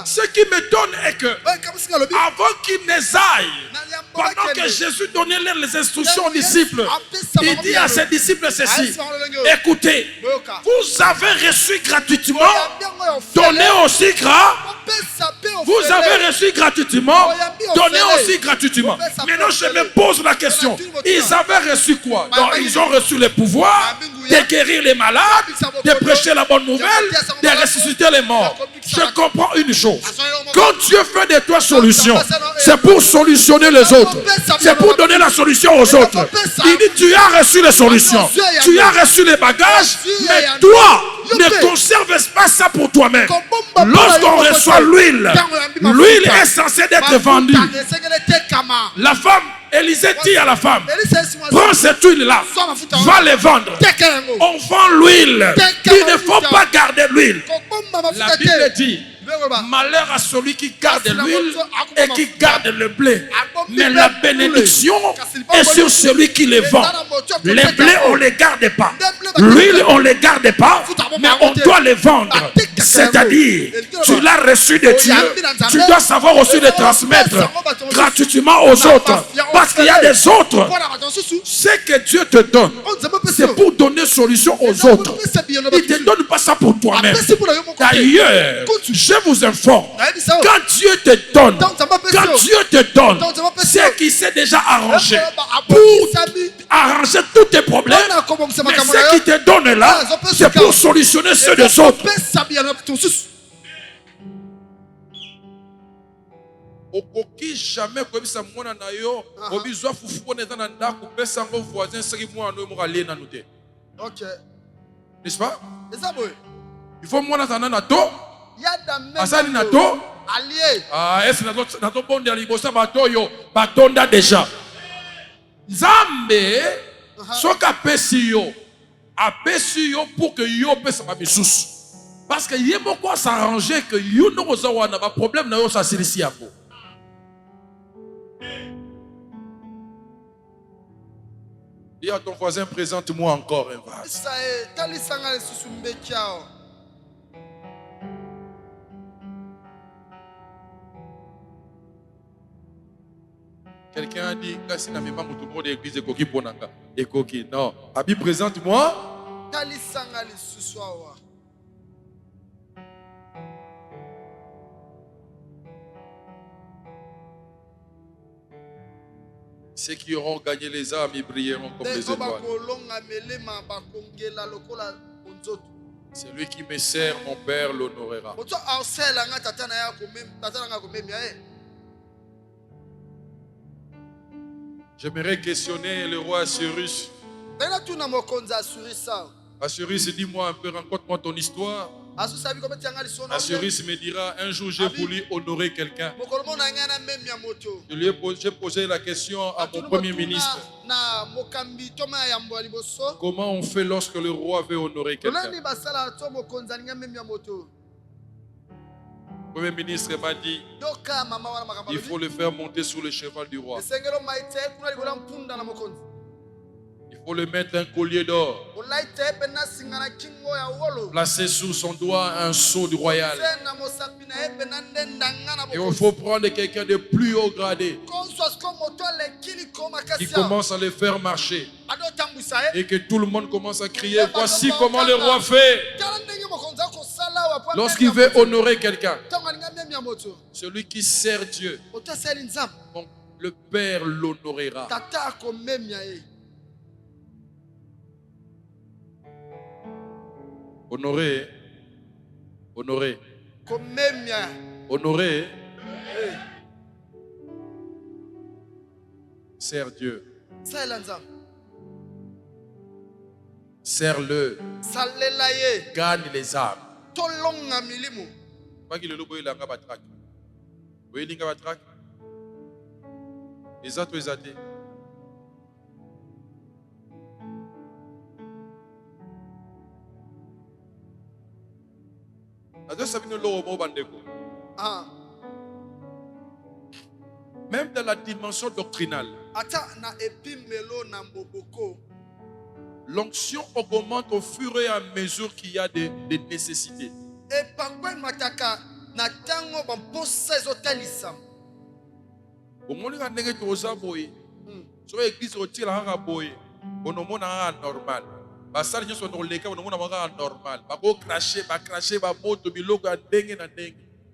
Ce qui m'étonne est que, avant qu'ils n'aillent, pendant que Jésus donnait les instructions aux disciples, il dit à ses disciples ceci. Écoutez, vous avez reçu gratuitement, donnez aussi gras. Vous avez reçu gratuitement, donnez aussi gratuitement. Maintenant, je me pose la question. Ils avaient reçu quoi? Donc, ils ont reçu le pouvoir de guérir les malades, de prêcher la bonne nouvelle, de ressusciter les morts. Je comprends une chose. Quand Dieu fait de toi solution, c'est pour solutionner les autres. C'est pour donner la solution aux autres. Il dit, tu as reçu les solutions. Tu as reçu les bagages, mais toi, ne conserve pas ça pour toi-même. Lorsqu'on reçoit l'huile, l'huile est censée être vendue. La femme, Élisée dit à la femme, prends cette huile-là, va les vendre. On vend l'huile. Il ne faut pas garder l'huile. La Bible dit, malheur à celui qui garde l'huile et qui garde le blé. Mais la bénédiction est sur celui qui les vend. Les blés, on ne les garde pas. L'huile, on ne les garde pas. Mais on doit les vendre. C'est-à-dire, tu l'as reçu de Dieu. Tu dois savoir aussi le transmettre gratuitement aux autres. Parce qu'il y a des autres. Ce que Dieu te donne, c'est pour donner solution aux autres. Il ne te donne pas ça pour toi-même. D'ailleurs, je vous informe, quand Dieu te donne, c'est qu'il s'est déjà arrangé pour arranger tous tes problèmes. Mais ce qu'il te donne là, c'est pour solutionner ceux des autres. Okoki jamais koyebisa mwana na yo obizwa fufu pona eza na ndako pesa ngo voisin seki mwana no mo aller na noté. OK. N'est-ce pas? Il faut mwana tana na to. Asali na to. Allié. Ah, est-ce na to bonde ya libosa bato yo batonda déjà. Nzambe soka pesi yo. Apesi yo pour que yo pesa ba misusu. Parce que yé moko s'arranger que yo no wana ba problème na yo sa silisi yako. Dis à ton voisin, présente-moi encore un vase. Quelqu'un a dit, non. Abi, présente-moi. Ceux qui auront gagné les âmes, ils brilleront comme les étoiles. Celui qui me sert, mon Père l'honorera. J'aimerais questionner le roi Assyrus. Assyrus, dis-moi un peu, raconte-moi ton histoire. Assyrus me dira, un jour j'ai voulu honorer quelqu'un. J'ai posé la question à mon premier ministre. Comment on fait lorsque le roi veut honorer quelqu'un? Le premier ministre m'a dit, il faut le faire monter sur le cheval du roi. Il faut le mettre un collier d'or. Placer sous son doigt un sceau du royal. Et il faut prendre quelqu'un de plus haut gradé qui commence à le faire marcher. Et que tout le monde commence à crier, voici comment le roi fait. Lorsqu'il veut honorer quelqu'un, celui qui sert Dieu, donc le Père l'honorera. Honorer, honorer, honorer, sers Dieu, sers-le, gagne les âmes. Pas qu'il le boit la gabatrak. Vous voyez la gabatrak? Les autres les athées. Ah. Même dans la dimension doctrinale, l'onction augmente au fur et à mesure qu'il y a des nécessités. Sur l'église normal.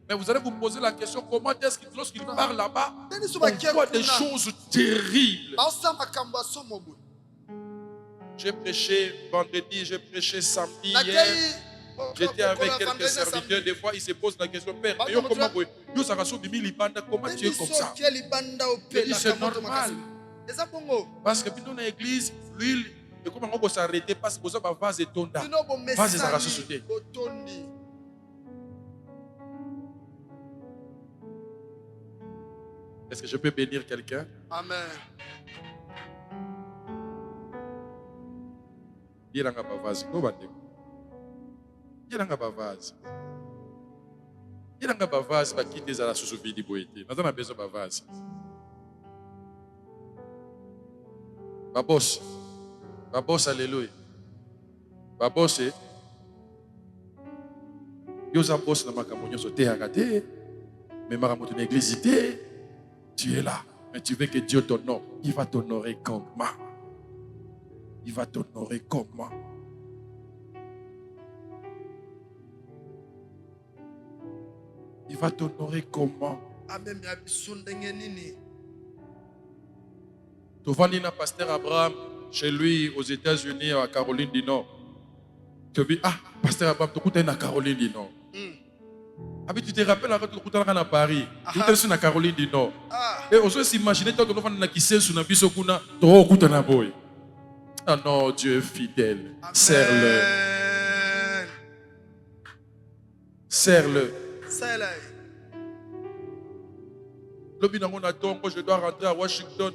Mais vous allez vous poser la question, comment est-ce que lorsqu'il parle là-bas, on voit des choses terribles. J'ai prêché vendredi, j'ai prêché samedi, hier. J'étais avec quelques serviteurs, des fois ils se posent la question, Père, comment tu es comme ça? Je dis, c'est normal. Parce que dans l'église, l'huile, et comment on peut s'arrêter parce que vous avez un vase et tonda. Vase et ça sauté. Est-ce que je peux bénir quelqu'un? Amen. Il y a un vase. Il y a un vase. Il y a un vase qui quitte la sous-vie du boité. Nous avons besoin de vase. Babos. Babos, alléluia. Babos, Yosa boss na makamonyo sote agate. Mais maramoto na église tu es là. Mais tu veux que Dieu t'honore. Il va t'honorer comment? Il va t'honorer comment? Il va t'honorer comment? Tu vas dire à pasteur Abraham, chez lui aux États-Unis, à Caroline du Nord. Tu dis, ah, pasteur Abraham, tu es à Caroline du Nord. Tu te rappelles quand tu es à Paris, tu es à Caroline du Nord. Et on s'imagine que tu es sur la boy. Ah non, Dieu est fidèle. Serre-le. Serre-le. Je dois rentrer à Washington.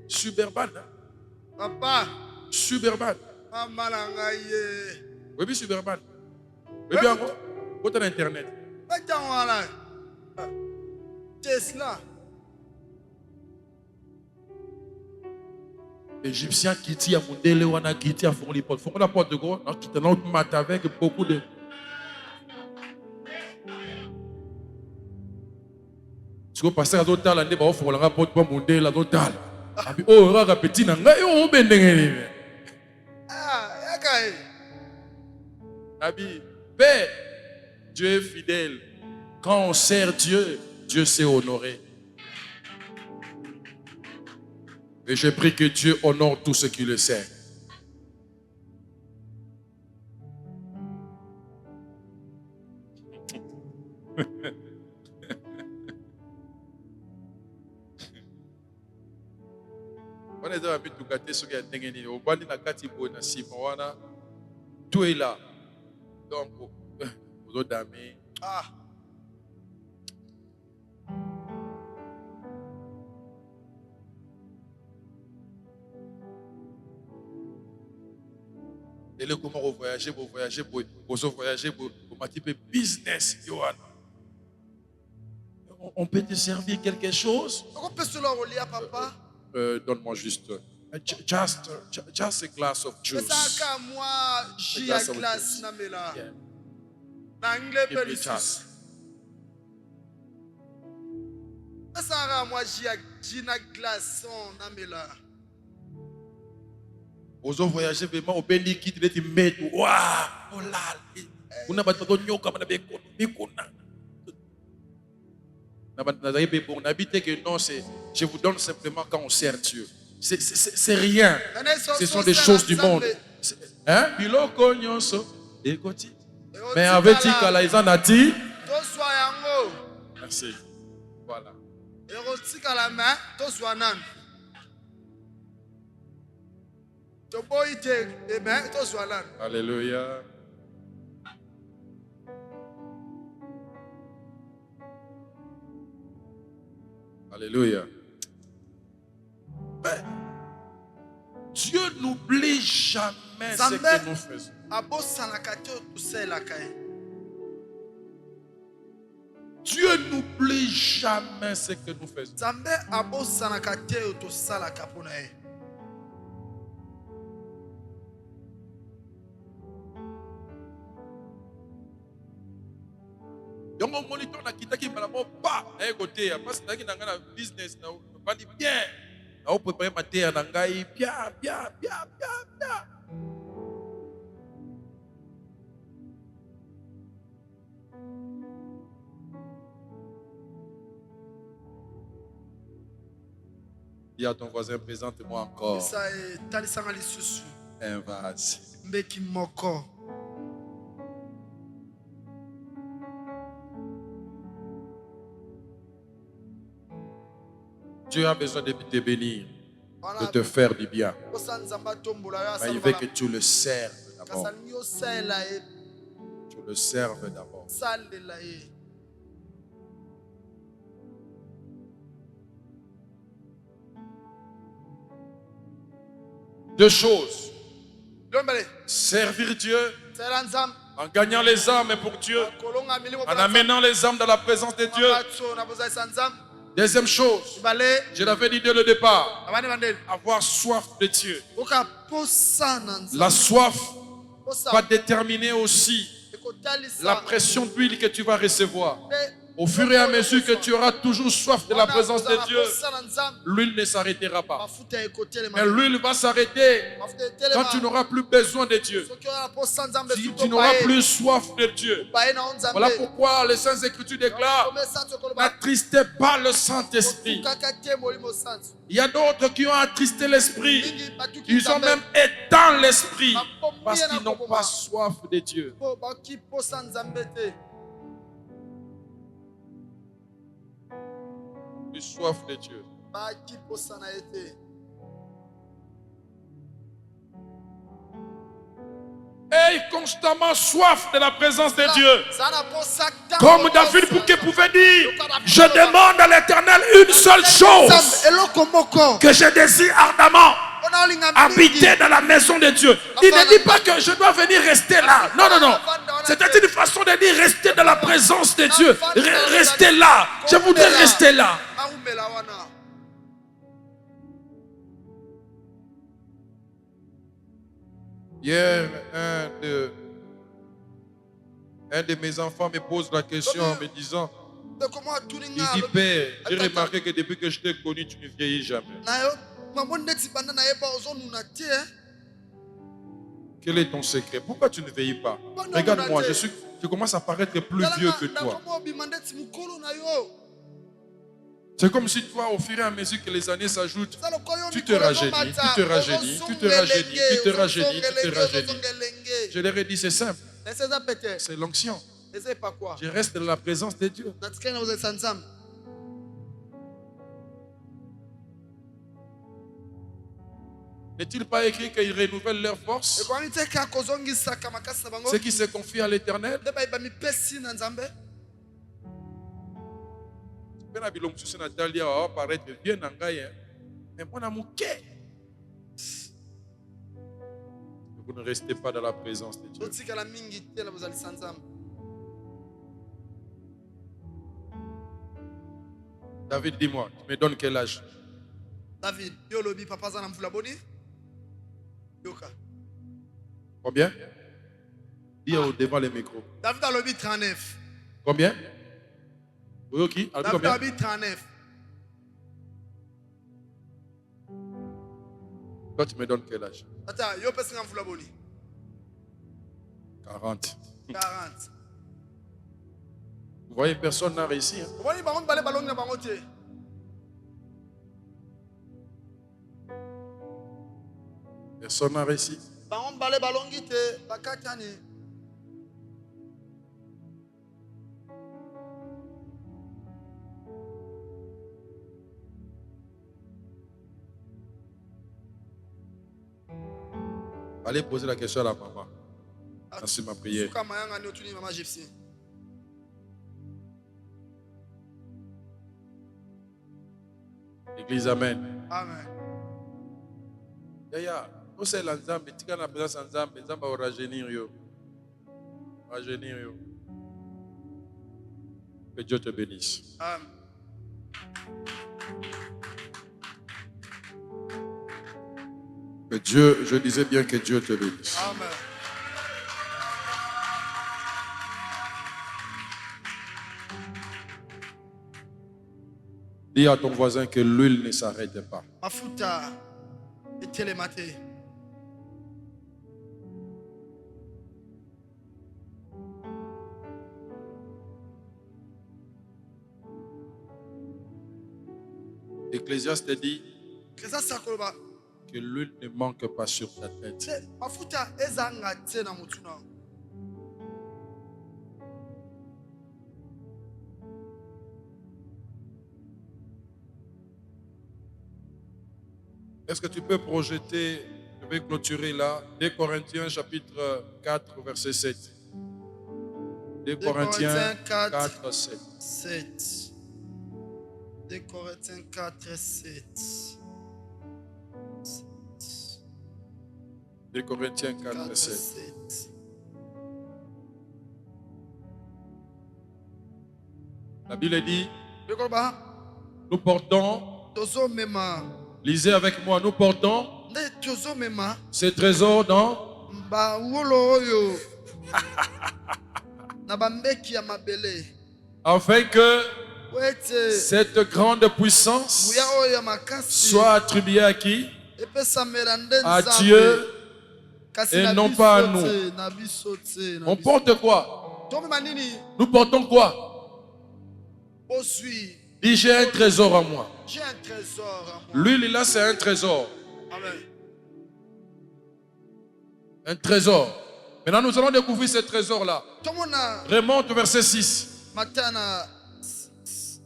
Suburban. Papa. Suburban. Oui, Suburban. Oui, bien, vous avez Internet. Tesla. Égyptien qui tient à Mundele, on a quitté à Fourli-Porte. Faut qu'on la porte de gros, on quitte l'autre mat avec beaucoup de. Si vous passez à d'autres temps, on faut la porte pour Mundele, la d'autres temps. Oh, rara petit, nanga, oh, bendenge. Abi, Père, Dieu est fidèle. Quand on sert Dieu, Dieu sait honorer. Et je prie que Dieu honore tous ceux qui le servent. Tout est là. Donc, vous autres amis. Ah. Et là, comment vous voyagez, vous voyagez, vous type business, Johan. On peut te servir quelque chose? On peut se l'enrouler, papa? Donne-moi juste just a glass of juice. Moi, j'ai un glace namela. N'anglais Give me just. Moi, j'ai un glaçon namela. Vous voyagez vraiment au béni qui te met. Waouh! Oh là! Vous n'avez pas de nyoka, vous n'avez pas que non, je vous donne simplement quand on sert Dieu. C'est rien. Ce sont des choses du monde. Hein? Mais avec Tikala, ils en a dit. Merci. Voilà. Alléluia. Alléluia. Mais Dieu n'oublie jamais ce que nous faisons. Dieu n'oublie jamais ce que nous faisons. Donc on monitor na kitaki malamo pas na côté parce que na ngana business na bandi bien. Na on préparer ma terre na ngai bien. Dis à ton voisin, présente-moi encore un vase. Dieu a besoin de te bénir, de te faire du bien. Mais il veut que tu le serves d'abord. Tu le serves d'abord. Deux choses. Servir Dieu en gagnant les âmes pour Dieu, en amenant les âmes dans la présence de Dieu. Deuxième chose, je l'avais dit dès le départ, avoir soif de Dieu. La soif va déterminer aussi la pression d'huile que tu vas recevoir. Au fur et à mesure que tu auras toujours soif de la présence de Dieu, l'huile ne s'arrêtera pas. Mais l'huile va s'arrêter quand tu n'auras plus besoin de Dieu. Si tu n'auras plus soif de Dieu. Voilà pourquoi les Saintes Écritures déclarent: n'attristez pas le Saint-Esprit. Il y a d'autres qui ont attristé l'Esprit. Ils ont même éteint l'Esprit parce qu'ils n'ont pas soif de Dieu. Soif de Dieu. Aie constamment soif de la présence de Dieu. Comme David pouvait dire: je demande à l'Éternel une seule chose, que je désire ardemment, habiter dans la maison de Dieu. Il ne dit pas que je dois venir rester là. Non. C'était une façon de dire: rester dans la présence de Dieu. Rester là. Je voudrais rester là. Hier, un de mes enfants me pose la question en me disant: il dit, père, j'ai remarqué que depuis que je t'ai connu, tu ne vieillis jamais. Quel est ton secret? Pourquoi tu ne vieillis pas? Regarde-moi, je commence à paraître plus vieux que toi. C'est comme si toi, au fur et à mesure que les années s'ajoutent, tu te rajeunis. Je leur ai dit: c'est simple. C'est l'onction. Je reste dans la présence de Dieu. N'est-il pas écrit qu'ils renouvellent leur force? Ceux qui se confient à l'Éternel. Vous ne restez pas dans la présence de Dieu. David, dis-moi, tu me donnes quel âge? David, papa combien? Dis devant les micros. David a lobby 39. Combien? David a lobby 39. Toi, tu me donnes quel âge? 40. Vous voyez, personne n'a réussi. Personne n'a réussi. Allez poser la question à la maman. C'est ma prière. Église, amen. Amen. Yaya, Nous c'est l'ensemble, tu as la présence ensemble, ensemble va rajeunir yo. Rajeunir yo. Que Dieu te bénisse. Amen. Que Dieu, je disais bien que Dieu te bénisse. Amen. Dis à ton voisin que l'huile ne s'arrête pas. Mafuta etelemate. Ecclésiaste dit Kesa sakoloba. que l'huile ne manque pas sur ta tête. Mafuta ezanga tena mutuna. Est-ce que tu peux projeter, je vais clôturer là, 2 Corinthiens chapitre 4 verset 7. 2 Corinthiens 4, 7. 7. 2 Corinthiens 4, 7. 2 Corinthiens 4, 7. 7. La Bible dit, Bekoba, nous portons, tozo mema. lisez avec moi, nous portons Nde tozo mema. ces trésors dans Ba wolo oyo. Na bambeki ya mabele. afin que Wete. cette grande puissance Buya oyo ya makasi. soit attribuée à qui? Epesa melande À nzambe. Dieu Kasi et na non biso pas à te, nous. na biso te, na On biso. porte quoi? Tomema nini? Nous portons quoi? Osui. Dis, j'ai un trésor en moi. J'ai un trésor à moi. L'huile là, c'est un trésor. Amen. Un trésor. Maintenant, nous allons découvrir ce trésor-là. Tomona Remonte au verset 6. matana.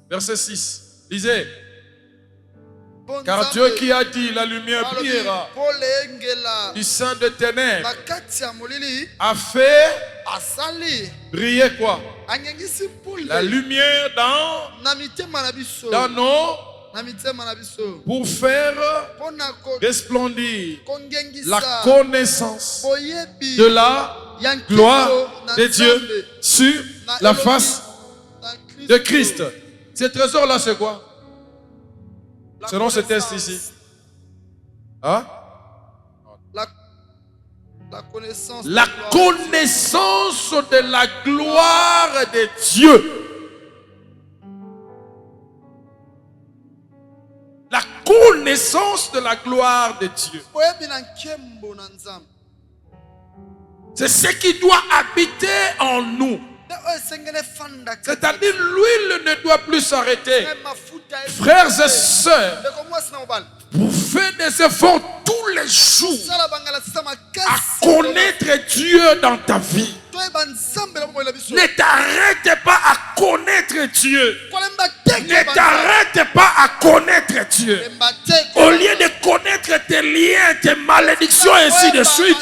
Verset 6. Lisez. Bon Car Nzambe, Dieu qui a dit, la lumière alobi, brillera pole engela. du sein de ténèbres, Makati ya molili a fait asali. briller quoi? Anyangisi pule. La lumière Na mitema na biso. dans nos, Na mitema na biso. pour faire Pona resplendir kongengisa. la connaissance Boyebi. de la Ya nkito gloire na de Dieu Nzambe. sur Na la elobi face na de Christ. Ce trésor-là, c'est quoi? La Selon ce texte connaissance. ici. Hein? La connaissance. La de la gloire. connaissance de la gloire de Dieu. La connaissance de la gloire de Dieu. Boyebi na nkembo na Nzambe. C'est ce qui doit habiter en nous. Nde oyo esengeli efanda kati. C'est-à-dire l'huile ne doit plus s'arrêter. Nde mafuta Frères et sœurs, ndeko mwasi na mobali. vous faites des efforts tous les jours Sala bangala sisa à makasi. connaître Dieu dans ta vie. Toyeba Nzambe na bomoi na biso. Ne t'arrête pas à connaître Dieu. Kolemba te Ne t'arrête pas à connaître Dieu. Kolemba te. Au lieu de connaître tes liens, tes malédictions et ainsi de suite,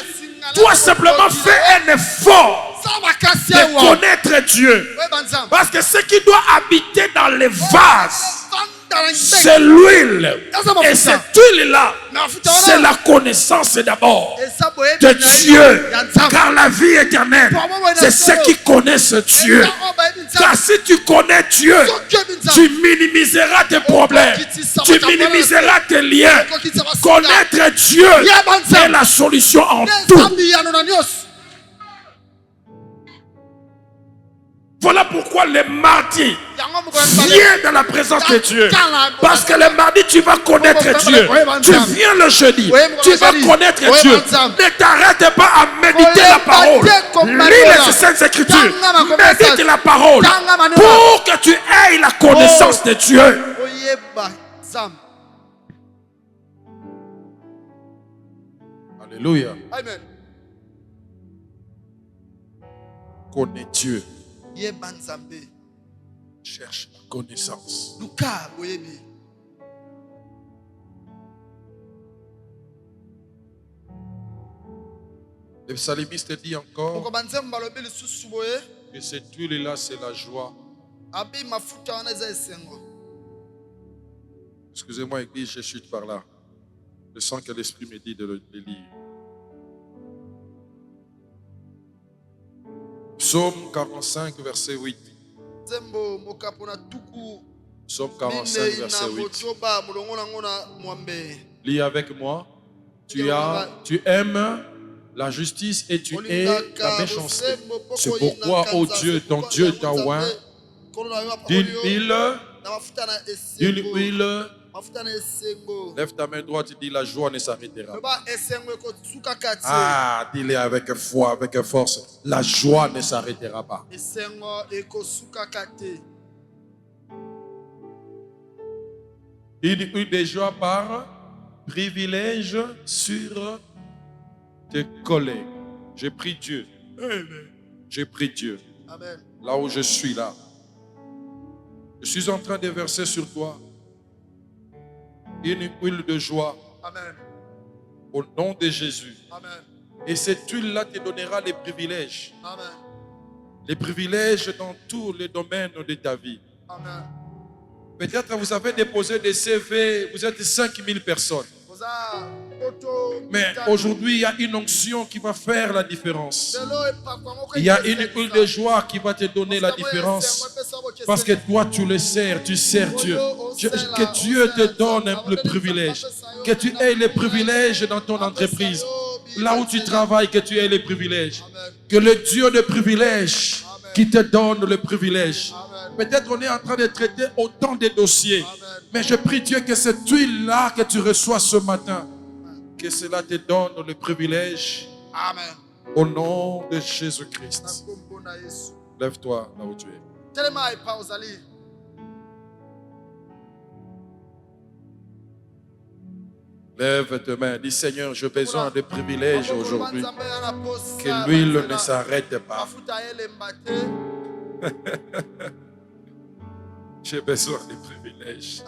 toi simplement fais un effort Sala makasi de ewa. connaître Dieu. Toyeba Nzambe. Parce que ce qui doit habiter dans les vases, Fanda na c'est mbeki. l'huile. Et cette huile-là, c'est la connaissance d'abord Eza boyebi de na yo Dieu. ya Nzambe. Car la vie éternelle, c'est ceux qui connaissent Dieu. Eza oyo bayebi Nzambe. Car si tu connais Dieu, Soki oyebi Nzambe. tu minimiseras tes problèmes. Tu minimiseras tes liens. Connaître Dieu est la solution en tout. Nzambe yano na nyonso. Voilà pourquoi le mardi, Yango mokolo ya mibale. viens dans la présence de Dieu. Parce que le mardi, tu vas connaître Dieu. Tu viens le jeudi, tu vas connaître Dieu. Ne t'arrête pas à méditer la parole. Lis les Saintes Écritures. Médite la parole pour que tu aies la connaissance de Dieu. Oyeba Nzambe. Alléluia. Amen. Connais Dieu. Yeba Nzambe. Cherche la connaissance. Luka boyebi. Le psalmiste dit encore Mokoba Nzambe balobi lisusu boye. que cette huile-là, c'est la joie. Abi mafuta wana eza esengo. Excusez-moi, église, je chute par là. Je sens que l'Esprit me dit de le lire. Psaume 45, verset 8. Psaume 45, verset 8. Lis avec moi. Tu aimes la justice et tu hais la méchanceté. C'est pourquoi, ô Dieu, ton Dieu t'a oint d'une huile. Lève ta main droite et dis la joie ne s'arrêtera pas. Ah, dis-le avec foi, avec force. La joie ne s'arrêtera pas. Une huile de joie par privilège sur tes collègues. J'ai pris Dieu. J'ai pris Dieu. Amen. Là où je suis là. Je suis en train de verser sur toi une huile de joie. Amen. Au nom de Jésus. Amen. Et cette huile-là te donnera les privilèges. Amen. Les privilèges dans tous les domaines de ta vie. Amen. Peut-être vous avez déposé des CV, vous êtes 5000 personnes. Mais aujourd'hui, il y a une onction qui va faire la différence. Il y a une huile de joie qui va te donner la différence. Parce que toi, tu le sers, tu sers Dieu. Que Dieu te donne le privilège. Que tu aies les privilèges dans ton entreprise. Là où tu travailles, que tu aies les privilèges. Que le Dieu de privilèges qui te donne le privilège. Peut-être on est en train de traiter autant de dossiers. Mais je prie Dieu que cette huile-là que tu reçois ce matin, que cela te donne le privilège. Amen. Au nom de Jésus-Christ. Lève-toi là où tu es. Lève tes mains. Dis Seigneur, j'ai besoin de privilèges aujourd'hui. Que l'huile ne s'arrête pas. J'ai besoin de privilèges.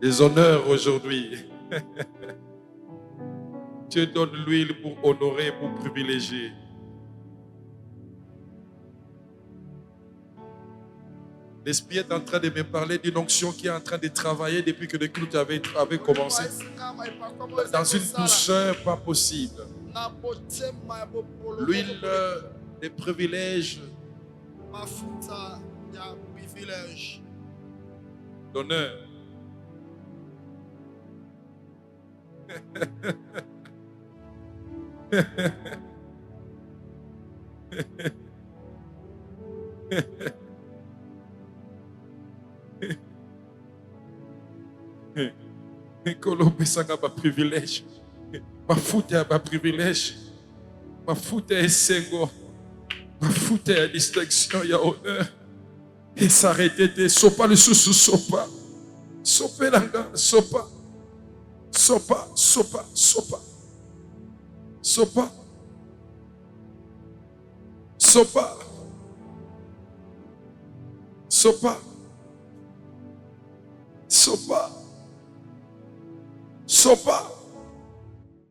Des honneurs aujourd'hui. Dieu donne l'huile pour honorer, pour privilégier. L'Esprit est en train de me parler d'une onction qui est en train de travailler depuis que le culte avait commencé. Dans une douceur pas possible. L'huile des privilèges. D'honneur. Privilège. Ma foute à ma privilège. Ma foute est sengo. Ma foute est distinction, il y a honneur. Et s'arrêter, sopa le sous sopa. Sopa langa, sopa. Sopa, sopa, sopa. Sopa. Sopa. Sopa. Sopa. Sopa.